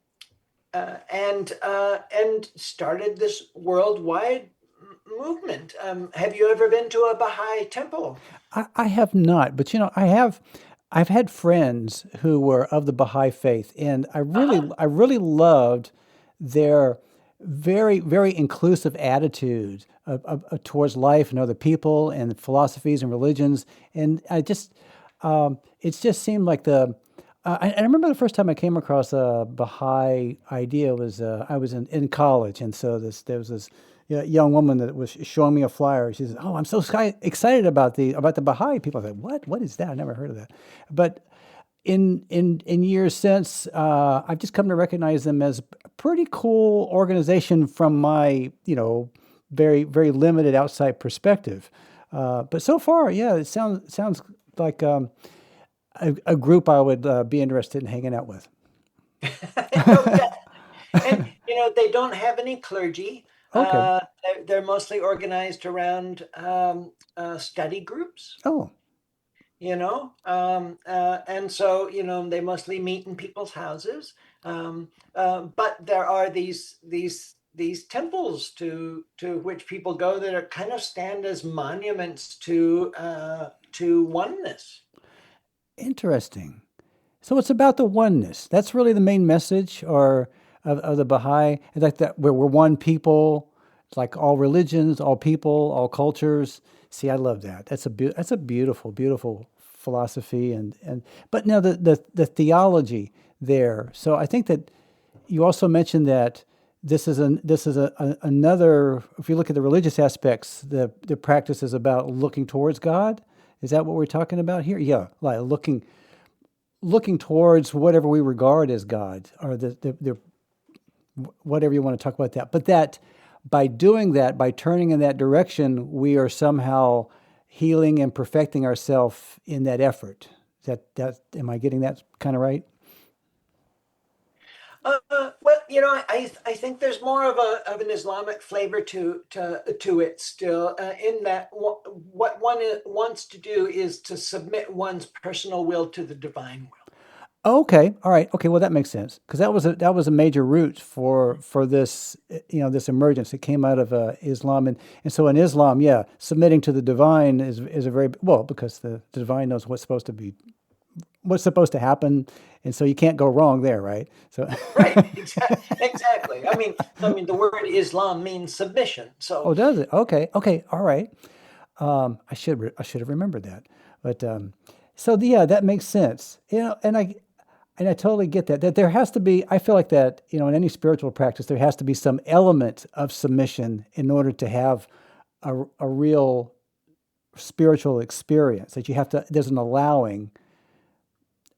started this worldwide movement. Have you ever been to a Baha'i temple? I have not, but I've had friends who were of the Baha'i faith, and I really loved their very, very inclusive attitude towards life and other people and philosophies and religions. And it just seemed like I remember the first time I came across a Baha'i idea was I was in college, and so there was this young woman that was showing me a flyer. She said, "Oh, I'm so excited about the Baha'i people." I said, "What is that? I never heard of that." But in years since, I've just come to recognize them as a pretty cool organization from my very, very limited outside perspective. But so far, yeah, it sounds like a group I would be interested in hanging out with. No, yeah. And they don't have any clergy. Okay. They're mostly organized around study groups. Oh, And so they mostly meet in people's houses. But there are these temples to which people go that are kind of stand as monuments to oneness. interesting. So it's about the oneness. That's really the main message, or of the Baha'i. It's like that we're one people. It's like all religions, all people, all cultures. See, I love that. That's a beautiful, beautiful philosophy, and but now the theology there. So I think that you also mentioned that another. If you look at the religious aspects, the practice is about looking towards God. Is that what we're talking about here? Yeah, like looking towards whatever we regard as God, or the whatever you want to talk about that. But that by doing that, by turning in that direction, we are somehow healing and perfecting ourselves in that effort. That am I getting that kind of right? Well, I think there's more of an Islamic flavor to it still, in that what one wants to do is to submit one's personal will to the divine will. Okay, all right, okay. Well, that makes sense because that was a major root for this this emergence. It came out of Islam, and so in Islam, yeah, submitting to the divine is a very well because the divine knows what's supposed to happen, and so you can't go wrong there, right? So, Right, exactly. I mean, the word Islam means submission. oh, So, does it? Okay, okay, all right. I should have remembered that, but yeah, that makes sense. And I totally get that. That there has to be. I feel like that. In any spiritual practice, there has to be some element of submission in order to have a real spiritual experience. That you have to. There's an allowing.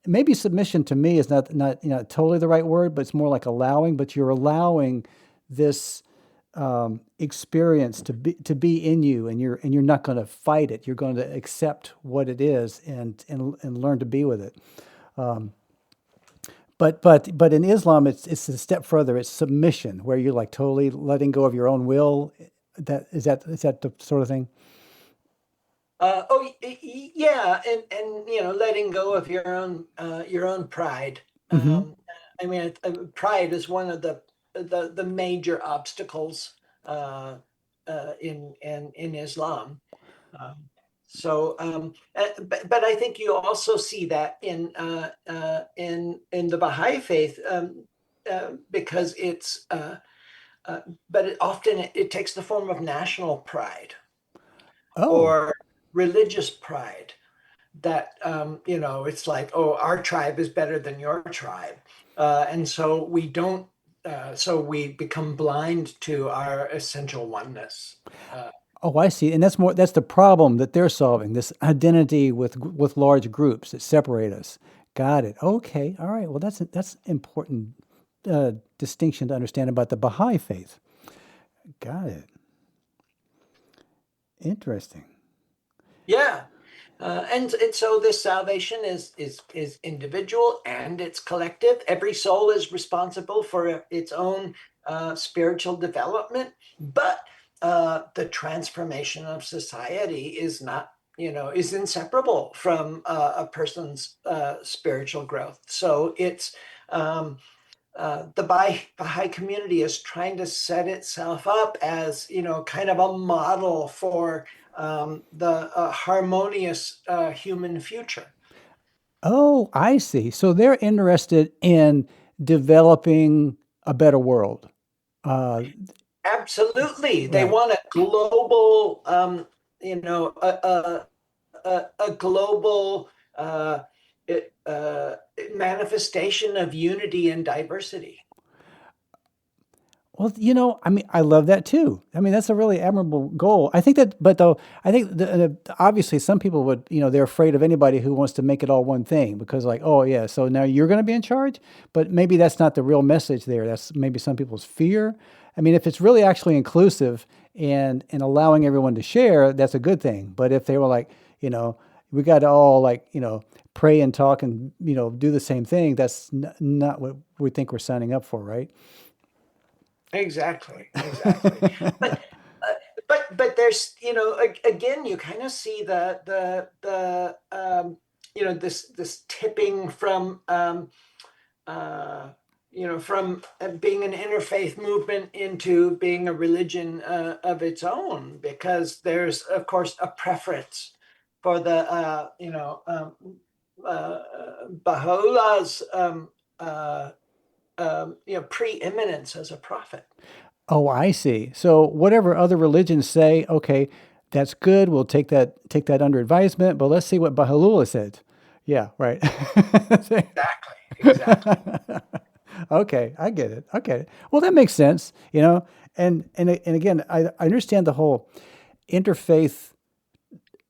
Maybe submission to me is not totally the right word, but it's more like allowing. But you're allowing this experience to be in you, and you're not going to fight it. You're going to accept what it is and learn to be with it. But in Islam, it's a step further. It's submission, where you're like totally letting go of your own will. That the sort of thing. yeah, and letting go of your own pride. Hmm. I mean, pride is one of the major obstacles uh, in Islam. Um, but I think you also see that in the Baha'i faith, because uh, but it takes the form of national pride Oh, or religious pride. That it's like, oh, our tribe is better than your tribe, and so we don't. So we become blind to our essential oneness. Uh, oh, I see. And that's the problem that they're solving. This identity with large groups that separate us. Got it. Okay. All right. Well, that's important distinction to understand about the Baha'i faith. Got it. Interesting. yeah. And so this salvation is individual and it's collective. Every soul is responsible for its own spiritual development, but the transformation of society is not, is inseparable from a person's spiritual growth. So it's the Baha'i community is trying to set itself up as, kind of a model for the harmonious human future. Oh, I see. So they're interested in developing a better world. Uh, Absolutely, they right. want a global, you know, a global uh, manifestation of unity and diversity. Well, I mean, I love that too. I mean, that's a really admirable goal. I think that, but though, I think obviously some people would, they're afraid of anybody who wants to make it all one thing because, like, oh yeah, so now you're going to be in charge. But maybe that's not the real message there. That's maybe some people's fear. I mean, if it's really actually inclusive and allowing everyone to share, that's a good thing. But if they were like, you know, we got to all like, pray and talk and do the same thing, that's not what we think we're signing up for, right? Exactly, exactly. But uh, but there's, again, you kind of see this tipping from from being an interfaith movement into being a religion of its own, because there's of course a preference for the Baha'u'llah's preeminence as a prophet. Oh, I see. So whatever other religions say, okay, that's good. We'll take that under advisement, but let's see what Baha'u'llah said. Yeah, right. Exactly, exactly. Okay, I get it. Okay. Well, that makes sense, you know. And again, I understand the whole interfaith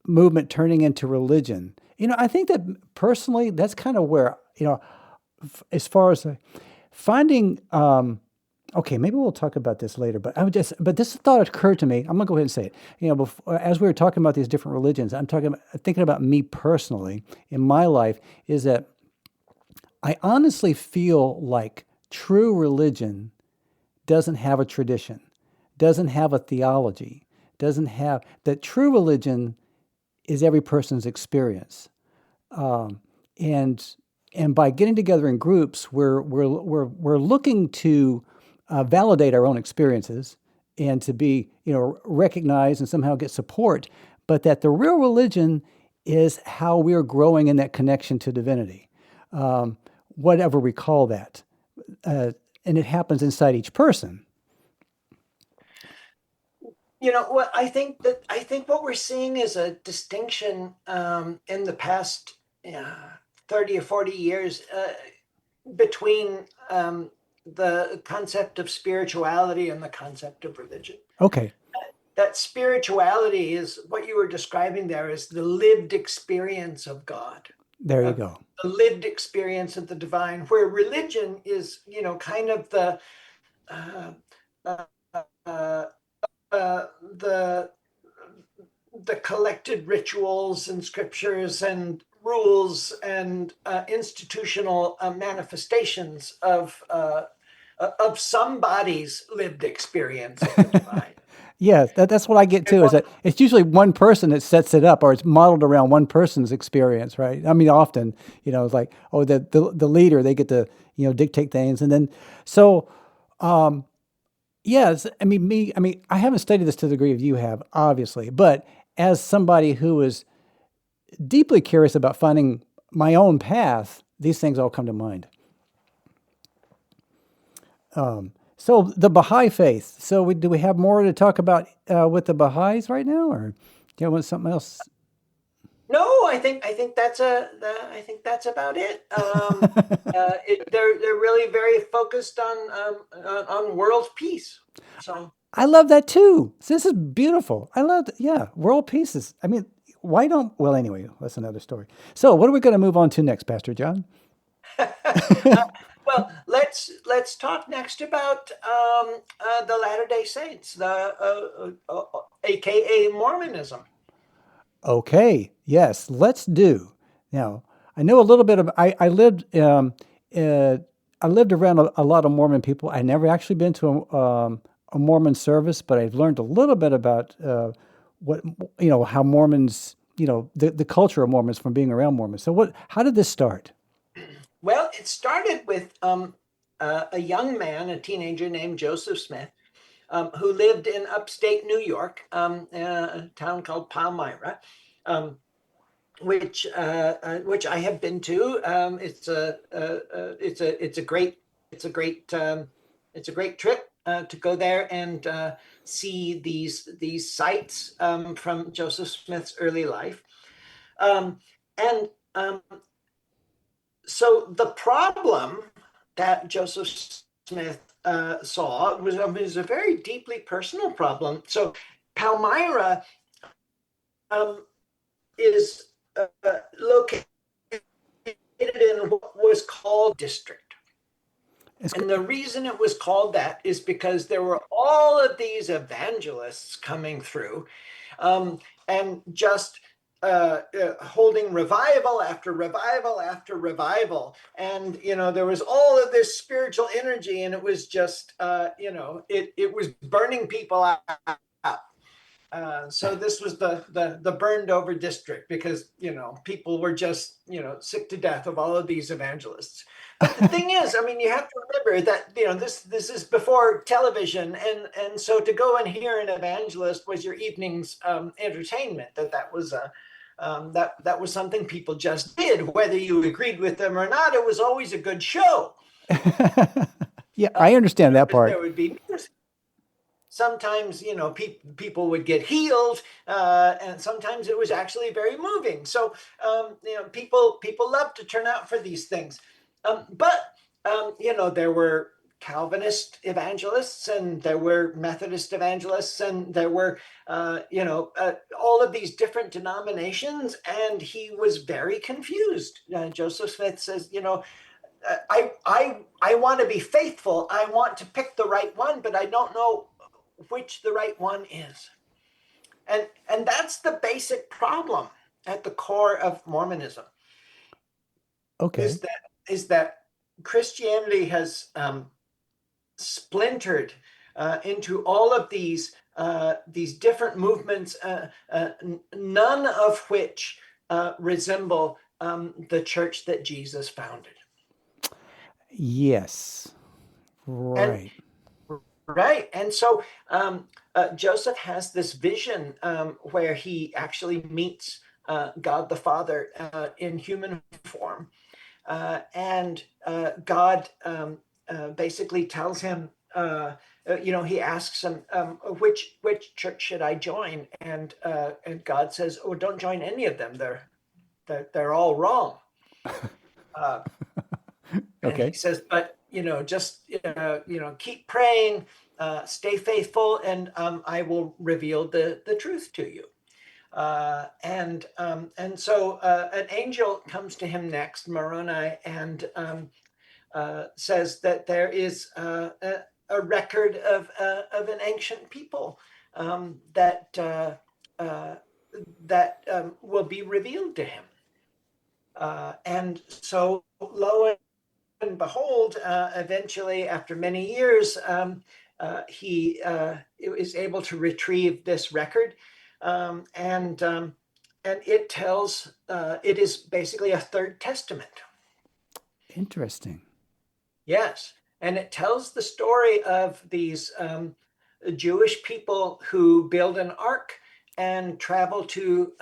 movement turning into religion. You know, I think that personally, that's kind of where, you know, as far as finding, okay, maybe we'll talk about this later, but but this thought occurred to me. I'm gonna go ahead and say it. You know, before, as we were talking about these different religions, thinking about me personally in my life is that I honestly feel like true religion doesn't have a tradition, doesn't have a theology, doesn't have that true religion is every person's experience. Um, and and by getting together in groups, we're looking to validate our own experiences and to be, you know, recognized and somehow get support. But that the real religion is how we're growing in that connection to divinity, um, whatever we call that, and it happens inside each person. You know what I think what we're seeing is a distinction in the past 30 or 40 years between the concept of spirituality and the concept of religion. Okay, That spirituality is what you were describing there is the lived experience of God, there you uh, go. the lived experience of the divine, where religion is, kind of uh, uh, uh, the collected rituals and scriptures and rules and institutional manifestations of somebody's lived experience of the divine. Yeah, that's what I get And too. Is what that it's usually one person that sets it up, or it's modeled around one person's experience, right? I mean, often, you know, it's like, oh, the leader, they get to, you know, dictate things, and then so, um, yes, I mean, I haven't studied this to the degree of you have, obviously, but as somebody who is deeply curious about finding my own path, these things all come to mind. So the Baha'i faith. So do we have more to talk about with the Baha'is right now, or do you want something else? No, I think that's about it. They're really very focused on world peace. So I love that too. This is beautiful. I love, yeah, world pieces. I mean, why don't? Well, anyway, that's another story. So, what are we going to move on to next, Pastor John? well, let's talk next about the Latter Day Saints, AKA Mormonism. Okay, yes, let's do. Now, I know a little bit of. Uh, I lived around a lot of Mormon people. I never actually been to a Mormon service, but I've learned a little bit about what you know how Mormons, you know, the culture of Mormons from being around Mormons. So, what? How did this start? Well, it started with a young man, a teenager named Joseph Smith, who lived in upstate New York, a town called Palmyra, um, which I have been to. It's a great it's a great it's a great trip to go there and see these sites from Joseph Smith's early life. Um, and So the problem that Joseph Smith saw was a very deeply personal problem. So Palmyra um, is located in what was called district. It's, And the reason it was called that is because there were all of these evangelists coming through and just holding revival after revival after revival. And, there was all of this spiritual energy, and it was just, it was burning people out. So this was the burned over district because people were just sick to death of all of these evangelists. But the thing is, I mean, you have to remember that this is before television, and so to go and hear an evangelist was your evening's entertainment. That was something people just did, whether you agreed with them or not. It was always a good show. yeah, I understand that part. There would be music. Sometimes people would get healed, and sometimes it was actually very moving. So people love to turn out for these things, but There were Calvinist evangelists, and there were Methodist evangelists, and there were, all of these different denominations, and he was very confused. Joseph Smith says, I want to be faithful. I want to pick the right one, but I don't know which the right one is. And that's the basic problem at the core of Mormonism. Okay. Is that Christianity has splintered into all of these different movements, none of which resemble the church that Jesus founded. Yes. Right. Right. And so Joseph has this vision where he actually meets God the Father in human form. And God basically tells him, he asks him, which church should I join? And God says, oh, don't join any of them. They're all wrong. And Okay. he says, but just keep praying, stay faithful, and I will reveal the truth to you. And so an angel comes to him next, Moroni, and says that there is a record of an ancient people that will be revealed to him. And so, lo and behold, eventually, after many years, he is able to retrieve this record, and it tells it is basically a third testament. Interesting. Yes, and it tells the story of these Jewish people who build an ark and travel to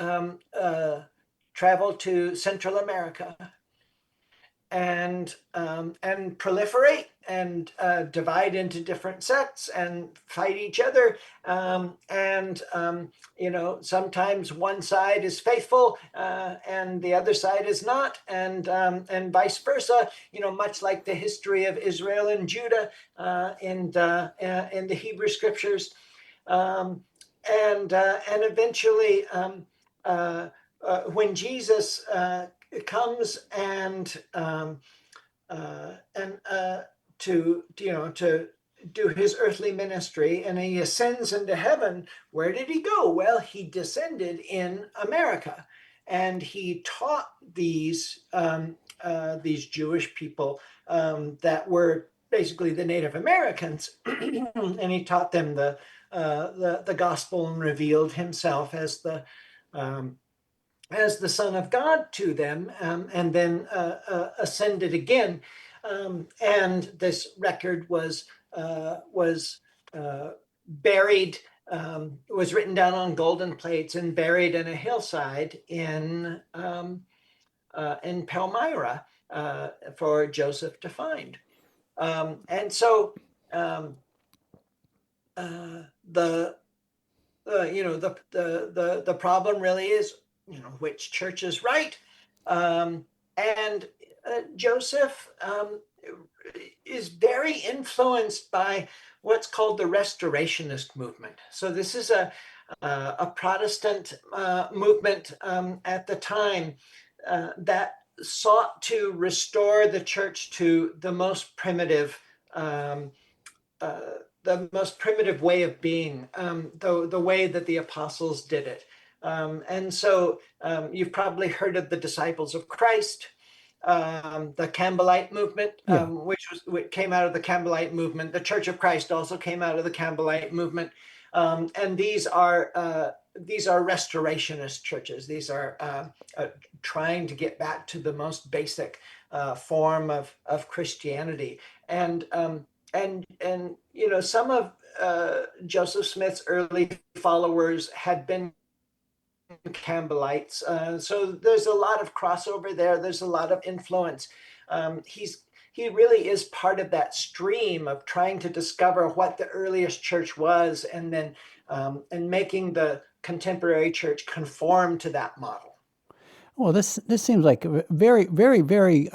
Central America and proliferate and divide into different sects and fight each other. Sometimes one side is faithful and the other side is not, and vice versa. Much like the history of Israel and Judah in the Hebrew Scriptures, and eventually when Jesus comes and to do his earthly ministry, and he ascends into heaven. Where did he go? Well, he descended in America, and he taught these Jewish people that were basically the Native Americans, and he taught them the gospel and revealed himself as the Son of God to them, and then ascended again. And this record was buried, was written down on golden plates and buried in a hillside in Palmyra for Joseph to find. And so the problem really is, which church is right? And Joseph is very influenced by what's called the Restorationist movement. So this is a Protestant movement at the time that sought to restore the church to the most primitive way of being, the way that the apostles did it. And so you've probably heard of the Disciples of Christ, the Campbellite movement, which came out of the Campbellite movement. The Church of Christ also came out of the Campbellite movement. And these are restorationist churches. These are trying to get back to the most basic form of Christianity. And some of Joseph Smith's early followers had been Campbellites. So there's a lot of crossover there. There's a lot of influence. He really is part of that stream of trying to discover what the earliest church was, and then and making the contemporary church conform to that model. Well, this seems like a very, very, very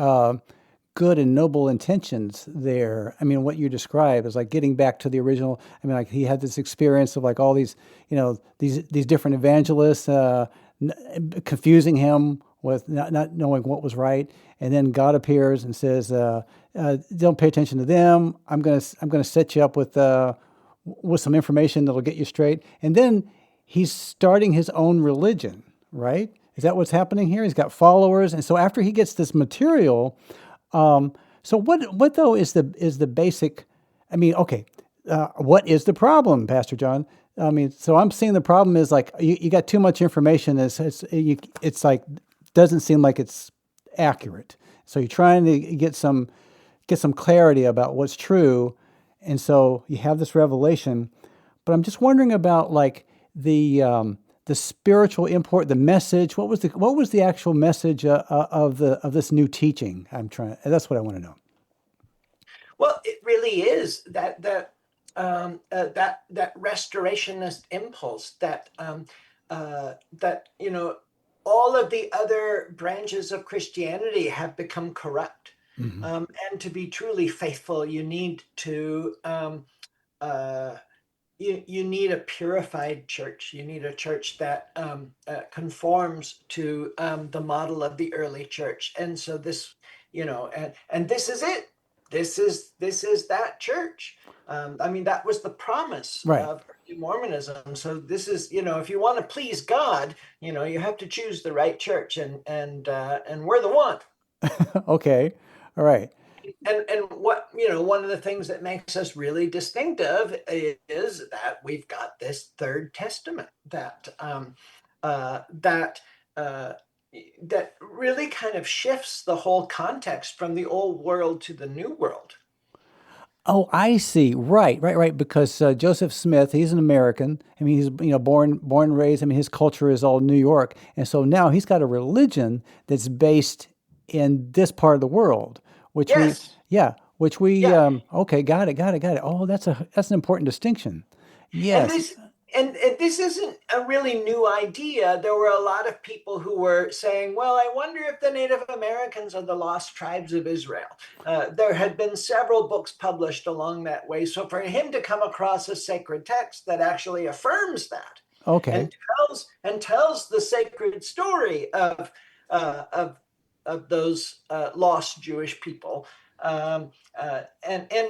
good and noble intentions there. I mean, what you describe is like getting back to the original. I mean, like he had this experience of like all these, these different evangelists confusing him with not knowing what was right, and then God appears and says, "Don't pay attention to them. I'm gonna set you up with some information that'll get you straight." And then he's starting his own religion, right? Is that what's happening here? He's got followers, and so after he gets this material, so what though is the basic? I mean, okay, what is the problem, Pastor John? I mean, so I'm seeing the problem is like you got too much information. It's like doesn't seem like it's accurate. So you're trying to get some clarity about what's true, and so you have this revelation. But I'm just wondering about like the spiritual import, the message. What was the actual message of this new teaching? That's what I want to know. Well, it really is that restorationist impulse that all of the other branches of Christianity have become corrupt. Mm-hmm. And to be truly faithful, you need to you need a purified church. You need a church that conforms to the model of the early church. And so this, and this is it. This is that church. I mean, that was the promise of early Mormonism. So this is, if you want to please God, you have to choose the right church, and we're the one. Okay, all right. And what, one of the things that makes us really distinctive is that we've got this third testament that really kind of shifts the whole context from the old world to the new world. Oh, I see. Right. Because Joseph Smith, he's an American. I mean, he's born and raised. I mean, his culture is all New York, and so now he's got a religion that's based in this part of the world, which okay, got it. Oh, that's an important distinction. Yes. And this isn't a really new idea. There were a lot of people who were saying, well, I wonder if the Native Americans are the lost tribes of Israel. There had been several books published along that way. So for him to come across a sacred text that actually affirms that, okay, and tells the sacred story of those lost Jewish people, and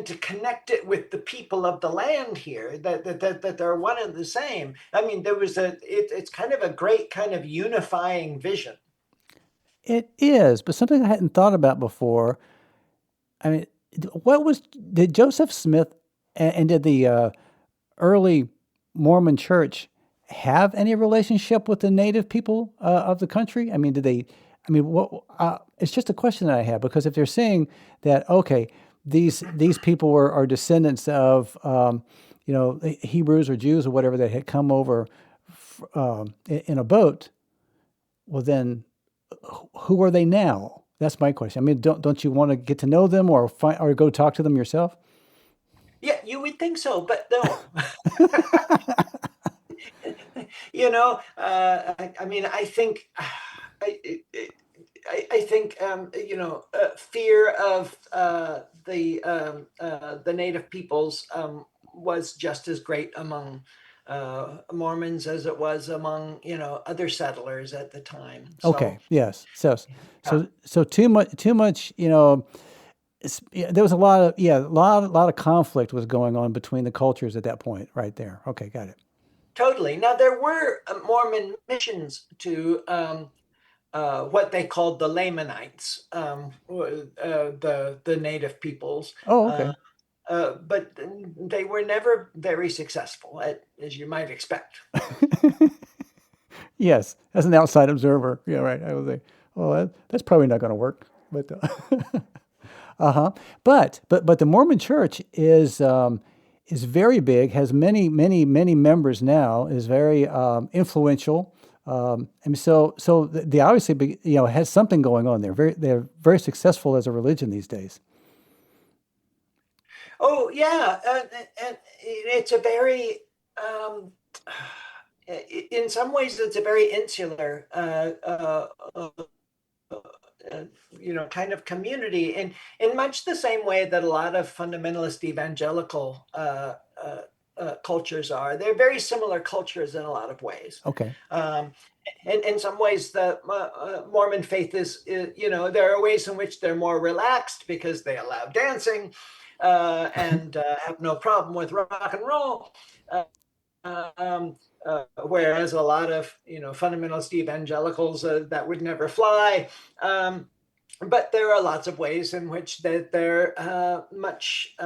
to connect it with the people of the land here, that they're one and the same. I mean, it's kind of a great kind of unifying vision. It is, but something I hadn't thought about before. I mean, did Joseph Smith and did the early Mormon Church have any relationship with the native people of the country? I mean, did they? I mean, it's just a question that I have, because if they're saying that, okay, these people are descendants of Hebrews or Jews or whatever that had come over in a boat, well then, who are they now? That's my question. I mean, don't you want to get to know them or go talk to them yourself? Yeah, you would think so, but no. I mean, I think. I think fear of the native peoples was just as great among Mormons as it was among other settlers at the time. So, okay. Yes. So too much. There was a lot of conflict was going on between the cultures at that point, right there. Okay, got it. Totally. Now there were Mormon missions to what they called the Lamanites, the native peoples. Oh, okay. But they were never very successful, as you might expect. Yes, as an outside observer, yeah, right. I was like, well, that's probably not going to work. But uh-huh. But the Mormon Church is very big, has many members now, is very influential. And so they obviously has something going on there. They're very successful as a religion these days. Oh yeah, and it's a very, in some ways, it's a very insular, kind of community in much the same way that a lot of fundamentalist evangelical cultures are. They're very similar cultures in a lot of ways. Okay. In some ways, the Mormon faith is, there are ways in which they're more relaxed because they allow dancing and have no problem with rock and roll. Whereas a lot of fundamentalist evangelicals that would never fly. But there are lots of ways in which they're much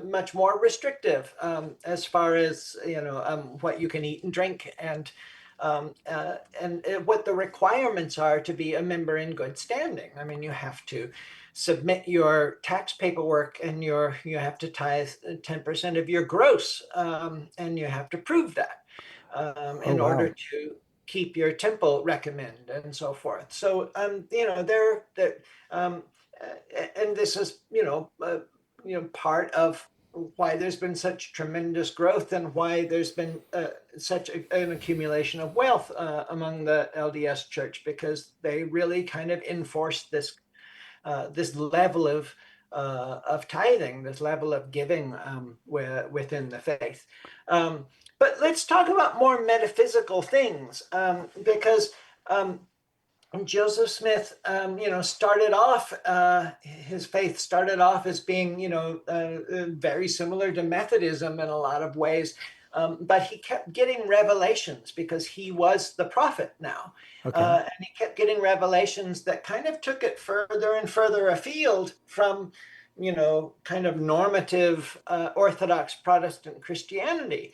much more restrictive as far as what you can eat and drink and what the requirements are to be a member in good standing. I mean, you have to submit your tax paperwork and you have to tithe 10% of your gross, and you have to prove that in order to keep your temple recommend and so forth. So and this is part of why there's been such tremendous growth and why there's been such an accumulation of wealth among the LDS Church, because they really kind of enforced this level of tithing, this level of giving within the faith. But let's talk about more metaphysical things, because Joseph Smith, started off, his faith started off as being, very similar to Methodism in a lot of ways. But he kept getting revelations because he was the prophet now. Okay. And he kept getting revelations that kind of took it further and further afield from, kind of normative Orthodox Protestant Christianity.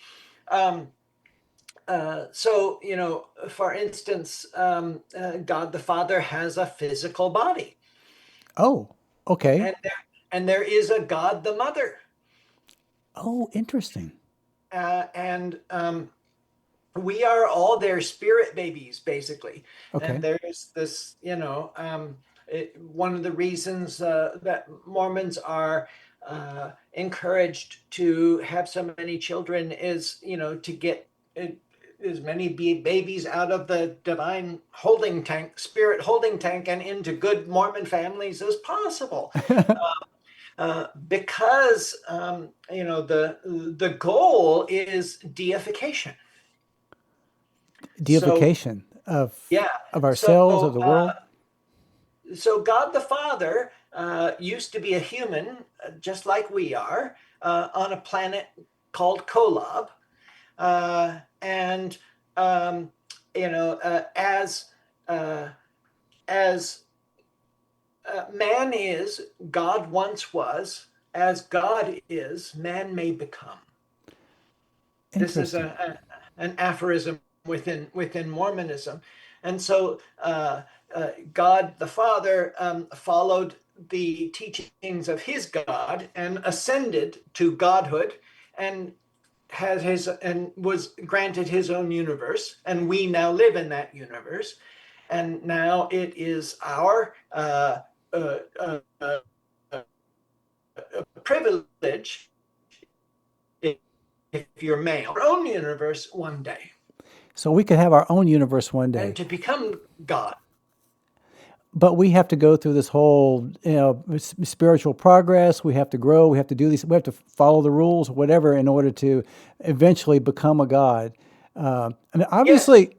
So, for instance, God the Father has a physical body. Oh, okay. And there is a God the Mother. Oh, interesting. And we are all their spirit babies, basically. Okay. And there's this, one of the reasons that Mormons are encouraged to have so many children is, to get as many babies out of the divine holding tank, spirit holding tank, and into good Mormon families as possible. Because the goal is deification. Deification of ourselves, of the world. So God the Father used to be a human, just like we are, on a planet called Kolob. And as man is, God once was. As God is, man may become. This is an aphorism within Mormonism. And so God the Father followed the teachings of his God and ascended to godhood and was granted his own universe, and we now live in that universe. And now it is our privilege, if you're male, our own universe one day. So we could have our own universe one day. And to become God. But we have to go through this whole, spiritual progress. We have to grow. We have to do these. We have to follow the rules, whatever, in order to eventually become a god. I mean, obviously,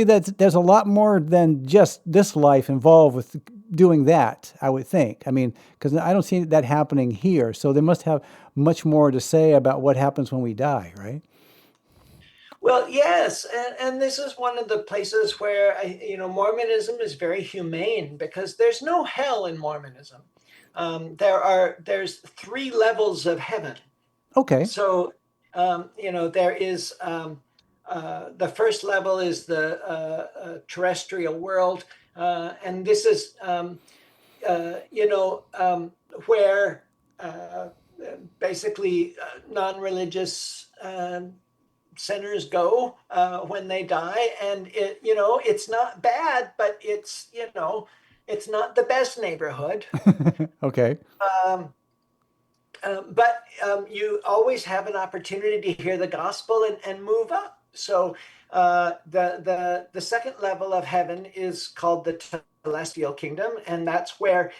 there's a lot more than just this life involved with doing that, I would think. I mean, because I don't see that happening here. So they must have much more to say about what happens when we die, right? Well, yes, and this is one of the places where Mormonism is very humane, because there's no hell in Mormonism. There's 3 levels of heaven. Okay. So there is the first level is the terrestrial world, and this is where basically non-religious sinners go when they die, and it's not bad, but it's not the best neighborhood. Okay. But you always have an opportunity to hear the gospel and move up. So the second level of heaven is called the celestial kingdom, and that's where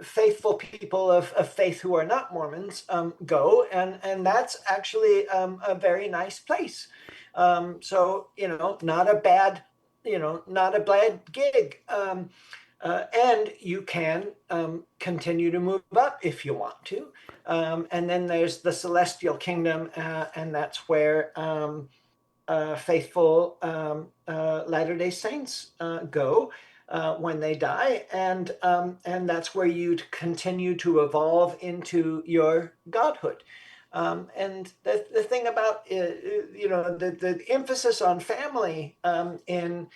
faithful people of faith who are not Mormons go, and that's actually a very nice place. So not a bad not a bad gig. And you can continue to move up if you want to. And then there's the celestial kingdom, and that's where faithful Latter-day Saints go when they die, and that's where you'd continue to evolve into your godhood. And the thing about the emphasis on family in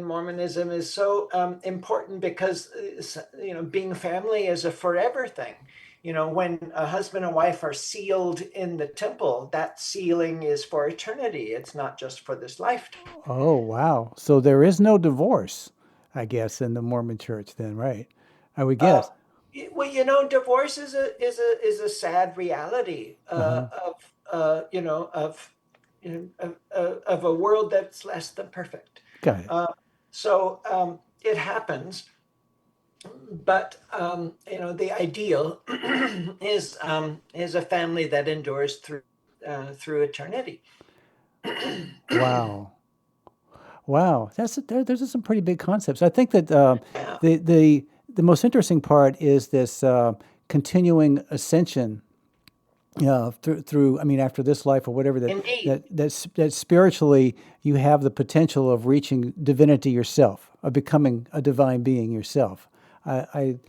Mormonism is so important because being family is a forever thing. When a husband and wife are sealed in the temple, that sealing is for eternity. It's not just for this lifetime. Oh, wow. So there is no divorce, I guess, in the Mormon church then, right? I would Uh, guess. well, divorce is a sad reality Uh-huh. of a world that's less than perfect. Got it. So it happens, but the ideal is a family that endures through eternity. Wow. Wow. Those are some pretty big concepts. I think that Yeah, the most interesting part is this continuing ascension through I mean after this life or whatever indeed. that spiritually you have the potential of reaching divinity yourself, of becoming a divine being yourself. I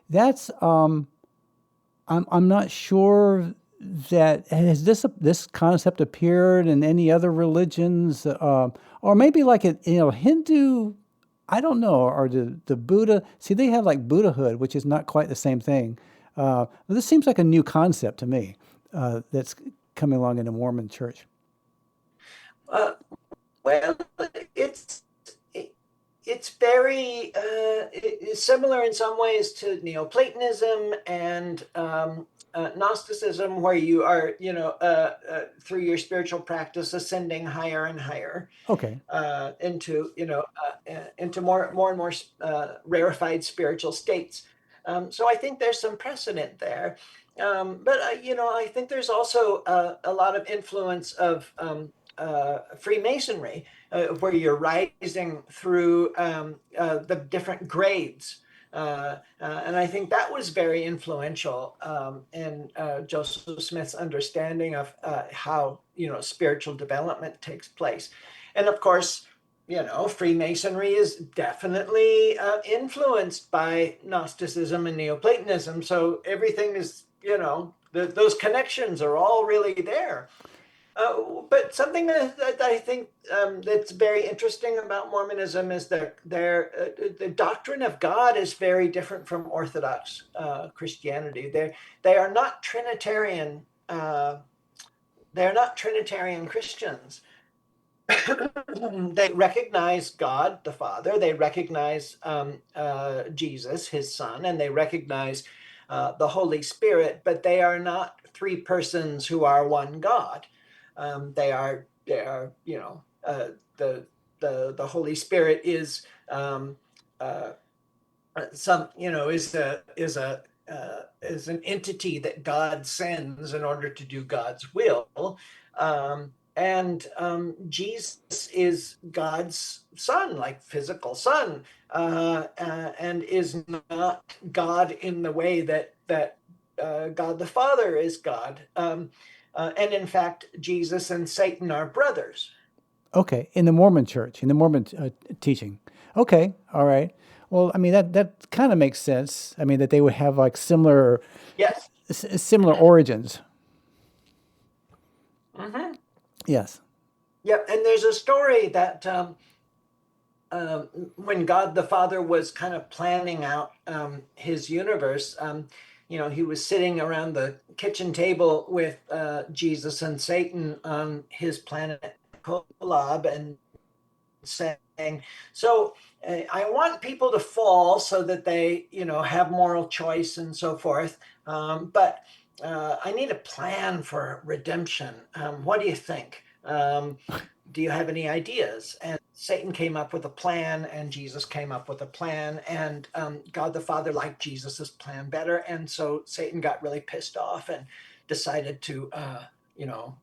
that's I'm not sure that has this concept appeared in any other religions, or maybe like Hindu. I don't know, or the Buddha. See, they have like Buddhahood, which is not quite the same thing. This seems like a new concept to me that's coming along in the Mormon Church. Uh, well, it's it's very similar in some ways to Neoplatonism and Gnosticism, where you are, through your spiritual practice, ascending higher and higher Okay. into more and more rarefied spiritual states. So I think there's some precedent there. But I think there's also a lot of influence of Freemasonry, where you're rising through the different grades. And I think that was very influential in Joseph Smith's understanding of how spiritual development takes place. And of course, Freemasonry is definitely influenced by Gnosticism and Neoplatonism. So everything is, those connections are all really there. But something that I think that's very interesting about Mormonism is the doctrine of God is very different from Orthodox Christianity. They are not Trinitarian. They're not Trinitarian Christians. They recognize God the Father. They recognize Jesus, His Son, and they recognize the Holy Spirit. But they are not three persons who are one God. The Holy Spirit is some is an entity that God sends in order to do God's will. And Jesus is God's son, like physical son, and is not God in the way that God the Father is God. And in fact, Jesus and Satan are brothers. Okay, in the Mormon Church, in the Mormon teaching. Okay, all right. Well, I mean that kind of makes sense. I mean that they would have like Yes. similar origins. Hmm. Yes. Yep. And there's a story that when God the Father was kind of planning out his universe, he was sitting around the kitchen table with Jesus and Satan on his planet Kolob and saying, so I want people to fall so that they, have moral choice and so forth. But I need a plan for redemption. What do you think? Do you have any ideas? And Satan came up with a plan, and Jesus came up with a plan, and God the Father liked Jesus's plan better, and so Satan got really pissed off and decided to,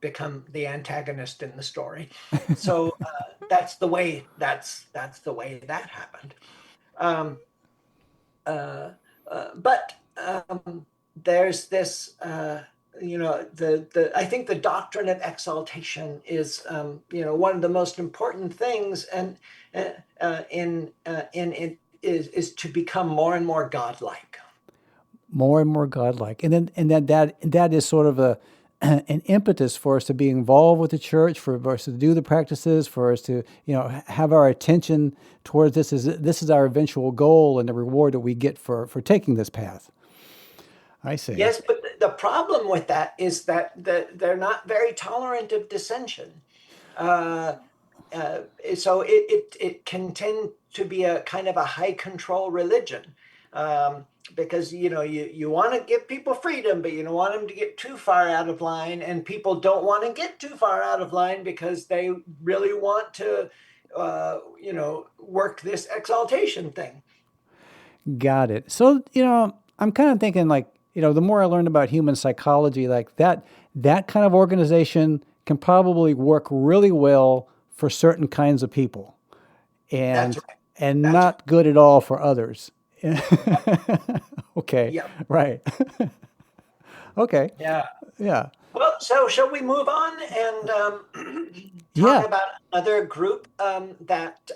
become the antagonist in the story. So that's the way that happened. Um, uh, but there's this, I think the doctrine of exaltation is, one of the most important things, and in it is to become more and more godlike. More and more godlike, and then that is sort of an impetus for us to be involved with the church, for us to do the practices, for us to have our attention towards this. This is our eventual goal and the reward that we get for taking this path. I see. Yes, but the problem with that is that they're not very tolerant of dissension. So it can tend to be a kind of a high control religion, because you want to give people freedom, but you don't want them to get too far out of line, and people don't want to get too far out of line because they really want to work this exaltation thing. Got it. So I'm kind of thinking, like, the more I learn about human psychology, like that kind of organization can probably work really well for certain kinds of people, and That's right. and That's not good at all for others. Okay. Yep. Right. Okay. Yeah. Yeah. Well, so shall we move on and Yeah. talk about another group that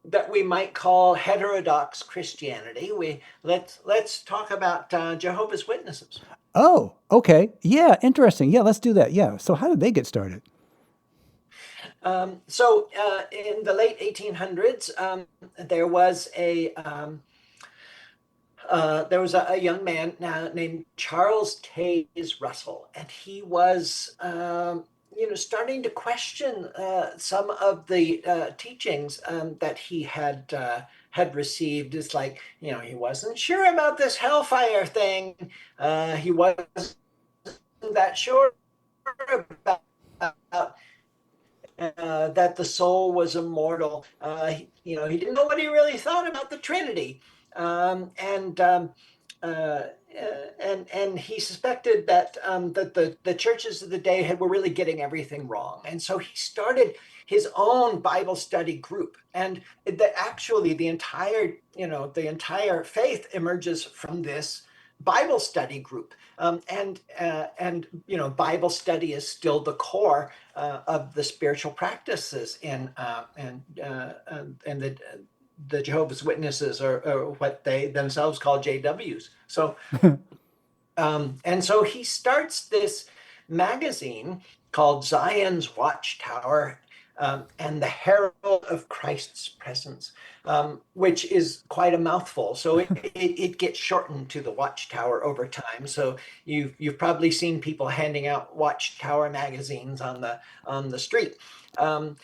that we might call heterodox Christianity? Let's talk about Jehovah's Witnesses. Oh, okay. Yeah. Interesting. Yeah. Let's do that. Yeah. So how did they get started? So in the late 1800s, there was a young man named Charles Taze Russell, and he was starting to question some of the teachings that he had received. It's like, he wasn't sure about this hellfire thing. He wasn't that sure about that the soul was immortal. He didn't know what he really thought about the Trinity, and he suspected that the churches of the day were really getting everything wrong, and so he started his own Bible study group, and actually the entire faith emerges from this Bible study group. And Bible study is still the core of the spiritual practices in the Jehovah's Witnesses, or what they themselves call JWs. So, and so he starts this magazine called Zion's Watchtower, and the Herald of Christ's Presence, which is quite a mouthful. So it gets shortened to the Watchtower over time. So you've probably seen people handing out Watchtower magazines on the street, and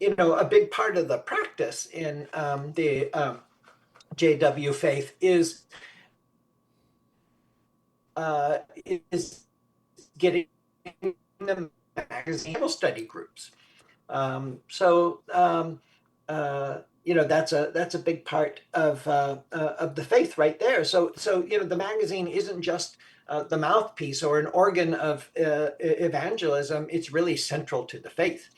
a big part of the practice in the JW faith is getting the magazine Bible study groups. That's a big part of the faith right there. So the magazine isn't just the mouthpiece or an organ of evangelism. It's really central to the faith.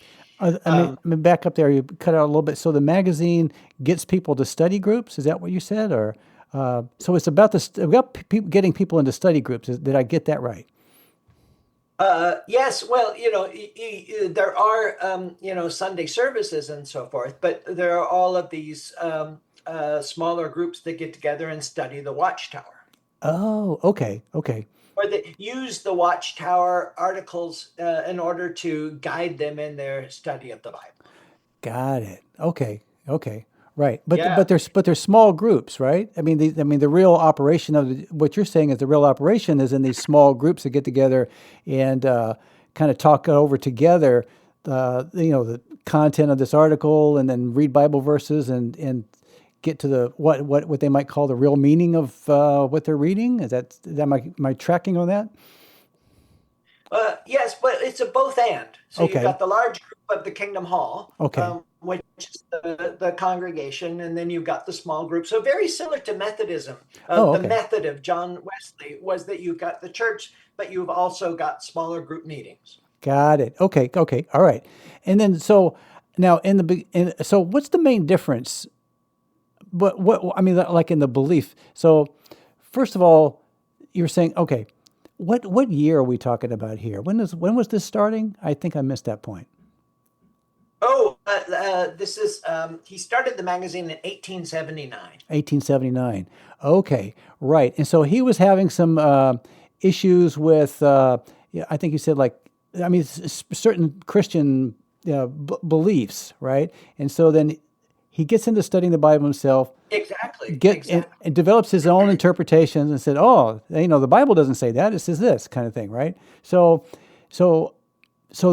I mean, back up there. You cut out a little bit. So the magazine gets people to study groups. Is that what you said? Or so it's about getting people into study groups. Did I get that right? Yes, well, there are, Sunday services and so forth, but there are all of these smaller groups that get together and study the Watchtower. Oh, okay. Or they use the Watchtower articles in order to guide them in their study of the Bible. Got it. Okay. Right. But Yeah. but they're small groups, right? I mean, the real operation of what you're saying is the real operation is in these small groups that get together and kind of talk over together, the content of this article, and then read Bible verses and get to the what they might call the real meaning of what they're reading? Am I tracking on that? Yes, but it's a both and. So you've Okay. got the large group of the Kingdom Hall, Okay. which is the congregation, and then you've got the small group. So very similar to Methodism. Oh, The okay. method of John Wesley was that you've got the church, but you've also got smaller group meetings. Got it. Okay. Okay. All right. And then so now so what's the main difference? What I mean, like in the belief. So first of all, you're saying, okay, what year are we talking about here? When was this starting? I think I missed that point. Oh, this is, he started the magazine in 1879. 1879. Okay, right. And so he was having some issues with, yeah, I think you said like, I mean, certain Christian beliefs, right? And so then he gets into studying the Bible himself, Exactly, and, exactly. and develops his own interpretations and said, "Oh, the Bible doesn't say that; it says this," kind of thing, right? So, so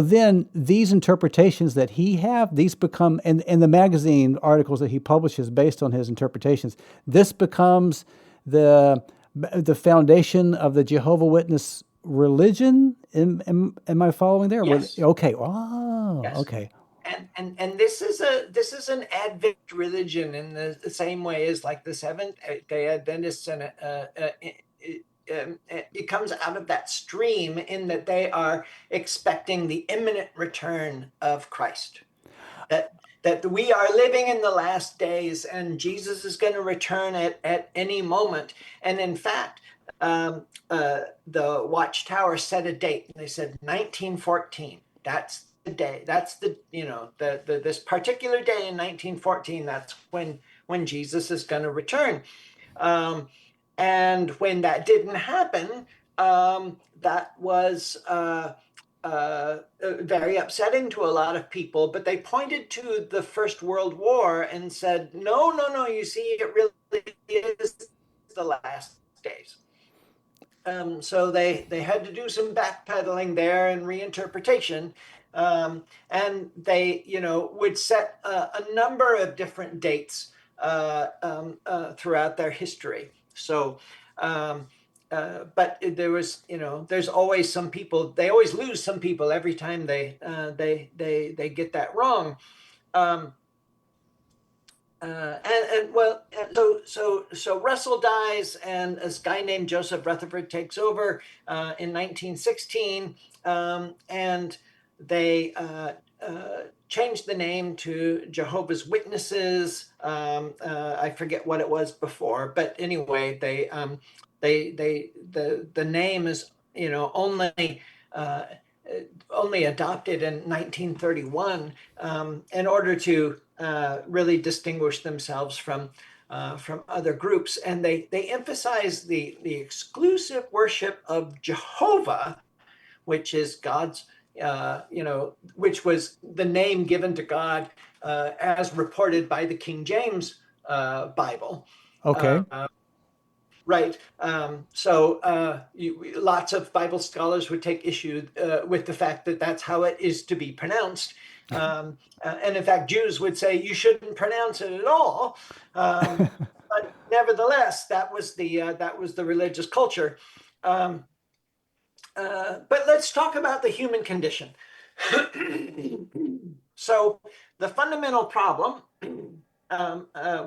then these interpretations that he have, these become, and the magazine articles that he publishes based on his interpretations, this becomes the the foundation of the Jehovah Witness religion. Am I following there? Yes, Okay. Oh, yes. okay. And this is an Advent religion in the same way as like the Seventh Day Adventists, and it comes out of that stream in that they are expecting the imminent return of Christ. That we are living in the last days, and Jesus is going to return at any moment. And in fact, the Watchtower set a date, and they said 1914. That's the day. That's the this particular day in 1914. That's when Jesus is going to return. Um, and when that didn't happen, that was very upsetting to a lot of people. But they pointed to the First World War and said, no, no, no, you see, it really is the last days. So they had to do some backpedaling there and reinterpretation. And they, would set a number of different dates throughout their history. So, but there was, there's always some people. They always lose some people every time they get that wrong. Um, and well, so Russell dies, and this guy named Joseph Rutherford takes over in 1916, and they changed the name to Jehovah's Witnesses. I forget what it was before, but anyway, the name is uh, only adopted in 1931 in order to really distinguish themselves from other groups, and they emphasize the exclusive worship of Jehovah, which is God's, which was the name given to God as reported by the King James Bible. Okay. Uh, Right. Lots of Bible scholars would take issue with the fact that that's how it is to be pronounced. And in fact, Jews would say you shouldn't pronounce it at all. But nevertheless, that was the religious culture. Um, but let's talk about the human condition. So the fundamental problem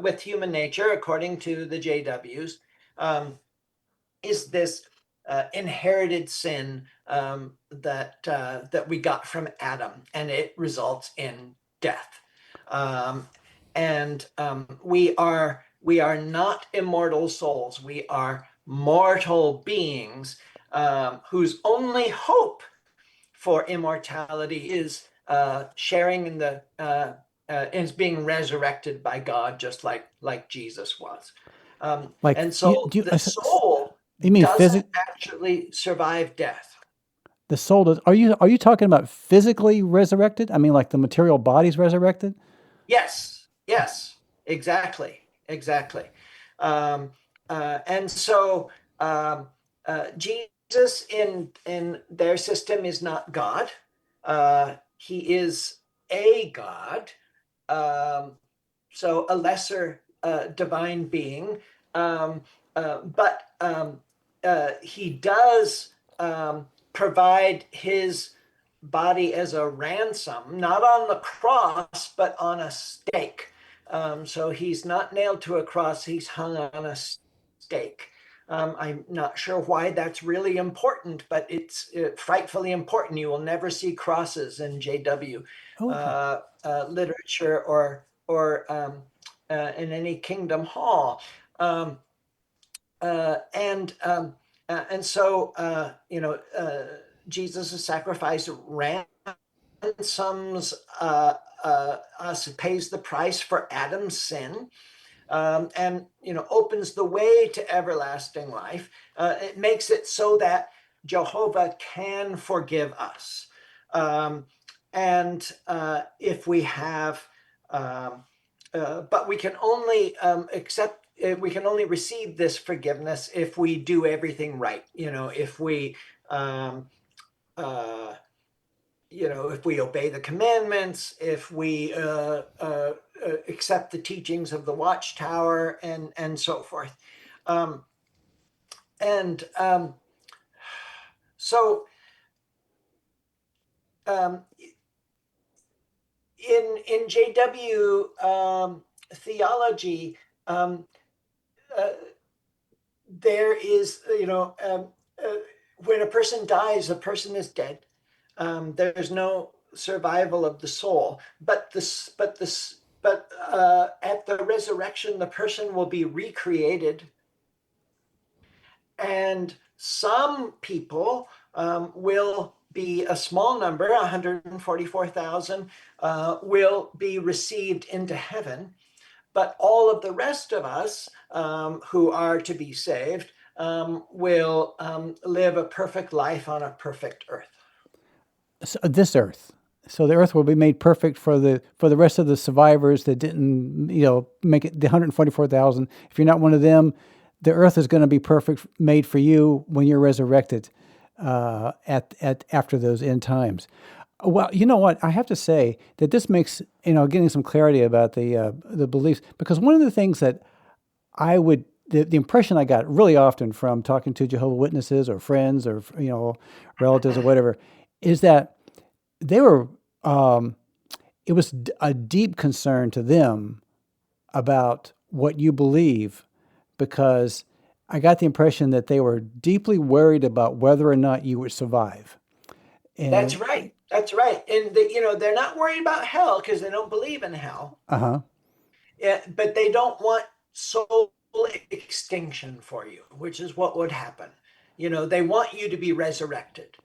with human nature, according to the JWs, is this inherited sin that we got from Adam, and it results in death. And we are not immortal souls. We are mortal beings whose only hope for immortality is sharing in the is being resurrected by God, just like Jesus was. Like And so do you, the soul you mean doesn't actually survive death. the soul does? Are you talking about physically resurrected? I mean, like the material body's resurrected? Yes, yes, exactly, exactly. Um, and so Jesus in their system is not God. He is a God, um, so a lesser divine being, but he does provide his body as a ransom, not on the cross, but on a stake. So he's not nailed to a cross, he's hung on a stake. I'm not sure why that's really important, but it's frightfully important. You will never see crosses in JW literature or in any kingdom hall. And so Jesus' sacrifice ransoms us, pays the price for Adam's sin. And opens the way to everlasting life. It makes it so that Jehovah can forgive us. And if we have, but we can only we can only receive this forgiveness if we do everything right. If we if we obey the commandments, if we accept the teachings of the Watchtower, and so forth. So in JW theology, there is, when a person dies, a person is dead. There's no survival of the soul, but at the resurrection, the person will be recreated, and some people will be a small number, 144,000, will be received into heaven, but all of the rest of us who are to be saved will live a perfect life on a perfect earth. So this earth. So the earth will be made perfect for the rest of the survivors that didn't, make it, the 144,000. If you're not one of them, the earth is going to be perfect, made for you when you're resurrected after those end times. Well, you know what? I have to say that this makes, getting some clarity about the beliefs, because one of the things that I would, the impression I got really often from talking to Jehovah's Witnesses or friends or, relatives or whatever, is that they were, it was a deep concern to them about what you believe, because I got the impression that they were deeply worried about whether or not you would survive. And, That's right. That's right. And they're not worried about hell because they don't believe in hell. Yeah, but they don't want soul extinction for you, which is what would happen. They want you to be resurrected.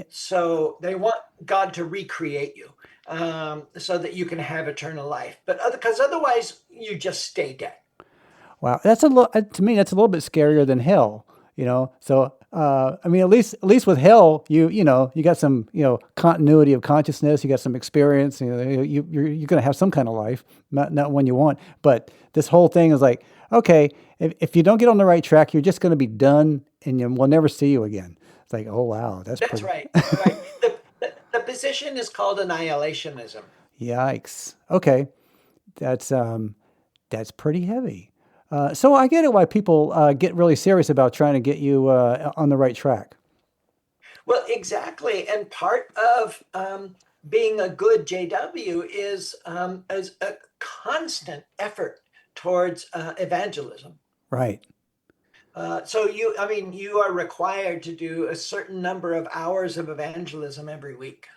So they want God to recreate you so that you can have eternal life. But because otherwise you just stay dead. Wow, that's to me that's a little bit scarier than hell. So I mean, at least with hell, you got some continuity of consciousness. You got some experience. You're going to have some kind of life, not one you want. But this whole thing is like, okay, if you don't get on the right track, you're just going to be done, and we'll never see you again. It's like, oh wow, that's right. Right. The position is called annihilationism. Yikes. Okay, that's pretty heavy. So I get it why people get really serious about trying to get you on the right track. Well, exactly. And part of being a good JW is a constant effort towards evangelism. Right. So you are required to do a certain number of hours of evangelism every week.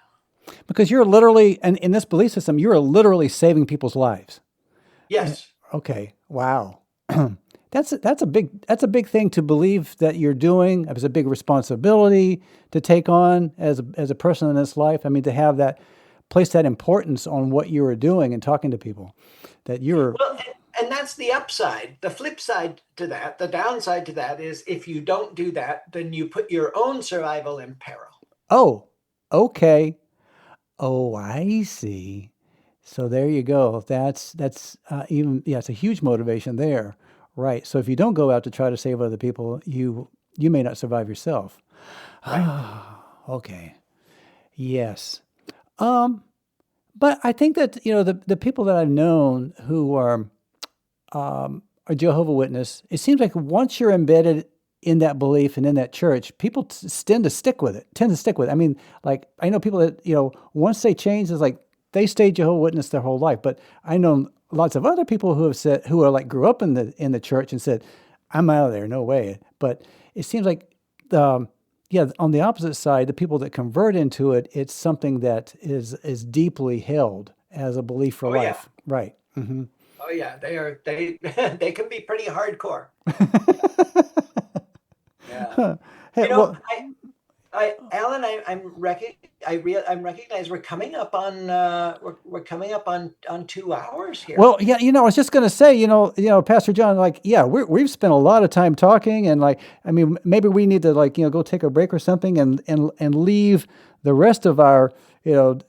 Because you're literally, and in this belief system, you are literally saving people's lives. Yes. Okay. Wow. That's a big thing to believe that you're doing. It's a big responsibility to take on as a person in this life. I mean, to have that, place that importance on what you are doing and talking to people, that you're. Well, and that's the upside. The flip side to that, the downside to that is if you don't do that, then you put your own survival in peril. Oh, okay. Oh, I see. So there you go. That's even, it's a huge motivation there. Right. So if you don't go out to try to save other people, you may not survive yourself. Right. Okay. Yes. But I think that, the people that I've known who are a Jehovah Witness, it seems like once you're embedded in that belief and in that church, people tend to stick with it. I mean, like, I know people that, once they change, it's like they stay Jehovah Witness their whole life. But I know lots of other people who are like, grew up in the church and said, I'm out of there, no way. But it seems like, on the opposite side, the people that convert into it, it's something that is deeply held as a belief for life. Yeah. Right. Mm-hmm. Oh yeah, they can be pretty hardcore. Yeah. Hey, Alan, I'm recognize we're coming up on 2 hours here. Well, yeah, I was just going to say, Pastor John, like, yeah, we've spent a lot of time talking, and like, I mean, maybe we need to like, go take a break or something, and leave the rest of our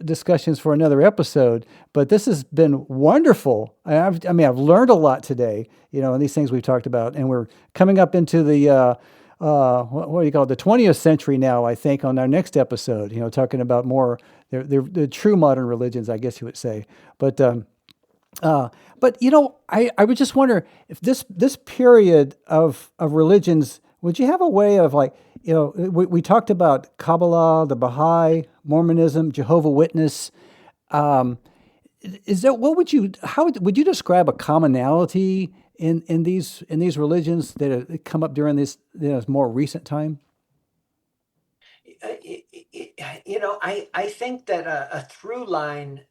discussions for another episode. But this has been wonderful. I've learned a lot today, in these things we've talked about, and we're coming up into the what do you call it? The 20th century now, I think, on our next episode, talking about more the true modern religions, I guess you would say. But I would just wonder if this period of religions, would you have a way of like, we talked about Kabalah, the Bahá'í, Mormonism, Jehovah Witness. How would you describe a commonality in these religions that come up during this more recent time? I think that a through line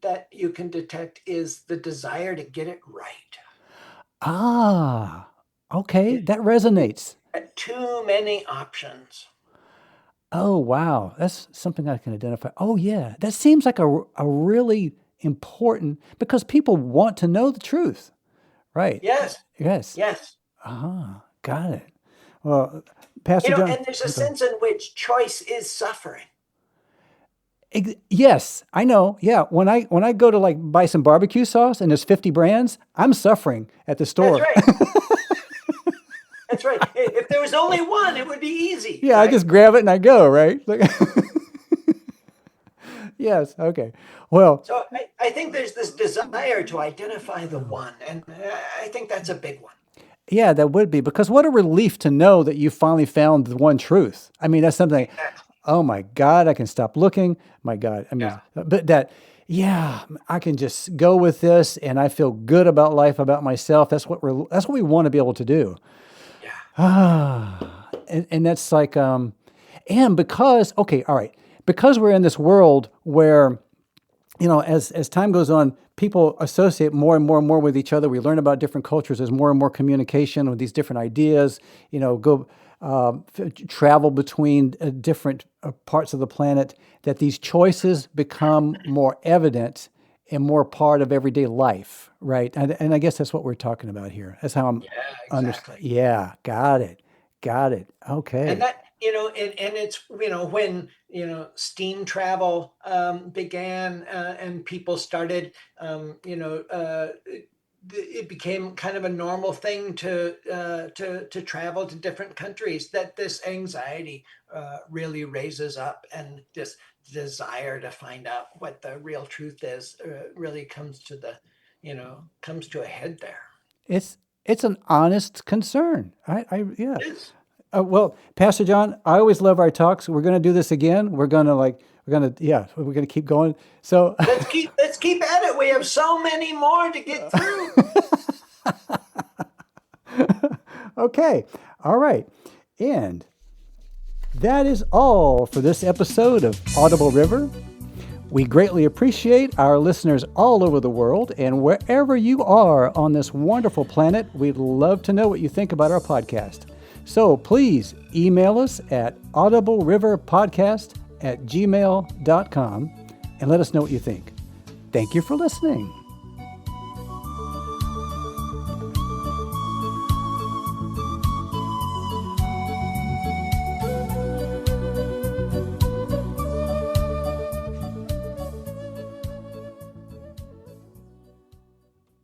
that you can detect is the desire to get it right. Ah, okay, that resonates. Too many options. Oh, wow, that's something I can identify. Oh, yeah, that seems like a really important, because people want to know the truth. Right. Yes. Yes. Got it. Well, Pastor John, and there's a sense in which choice is suffering. Yes, I know. Yeah, when I go to like buy some barbecue sauce and there's 50 brands, I'm suffering at the store. That's right. That's right. If there was only one, it would be easy. Yeah, right? I just grab it and I go, right? Yes. Okay. Well, so I think there's this desire to identify the one, and I think that's a big one. Yeah, that would be, because what a relief to know that you finally found the one truth. I mean, that's something. Exactly. Oh my God, I can stop looking. My God, I mean, but I can just go with this, and I feel good about life, about myself. That's what we want to be able to do. Yeah. And that's like, and because we're in this world where, as time goes on, people associate more and more with each other. We learn about different cultures. There's more and more communication with these different ideas. Travel between different parts of the planet. That these choices become more evident and more part of everyday life, right? And I guess that's what we're talking about here. That's how I'm. Exactly. Yeah, got it. Okay. And that. And it's, when, steam travel began and people started, it became kind of a normal thing to travel to different countries, that this anxiety really raises up, and this desire to find out what the real truth is really comes to a head there. It's an honest concern. Yeah. It is. Well, Pastor John, I always love our talks. We're going to do this again. We're going to keep going. So let's keep at it. We have so many more to get through. Okay. All right. And that is all for this episode of Audible River. We greatly appreciate our listeners all over the world, and wherever you are on this wonderful planet, we'd love to know what you think about our podcast. So please email us at audibleriverpodcast@gmail.com and let us know what you think. Thank you for listening.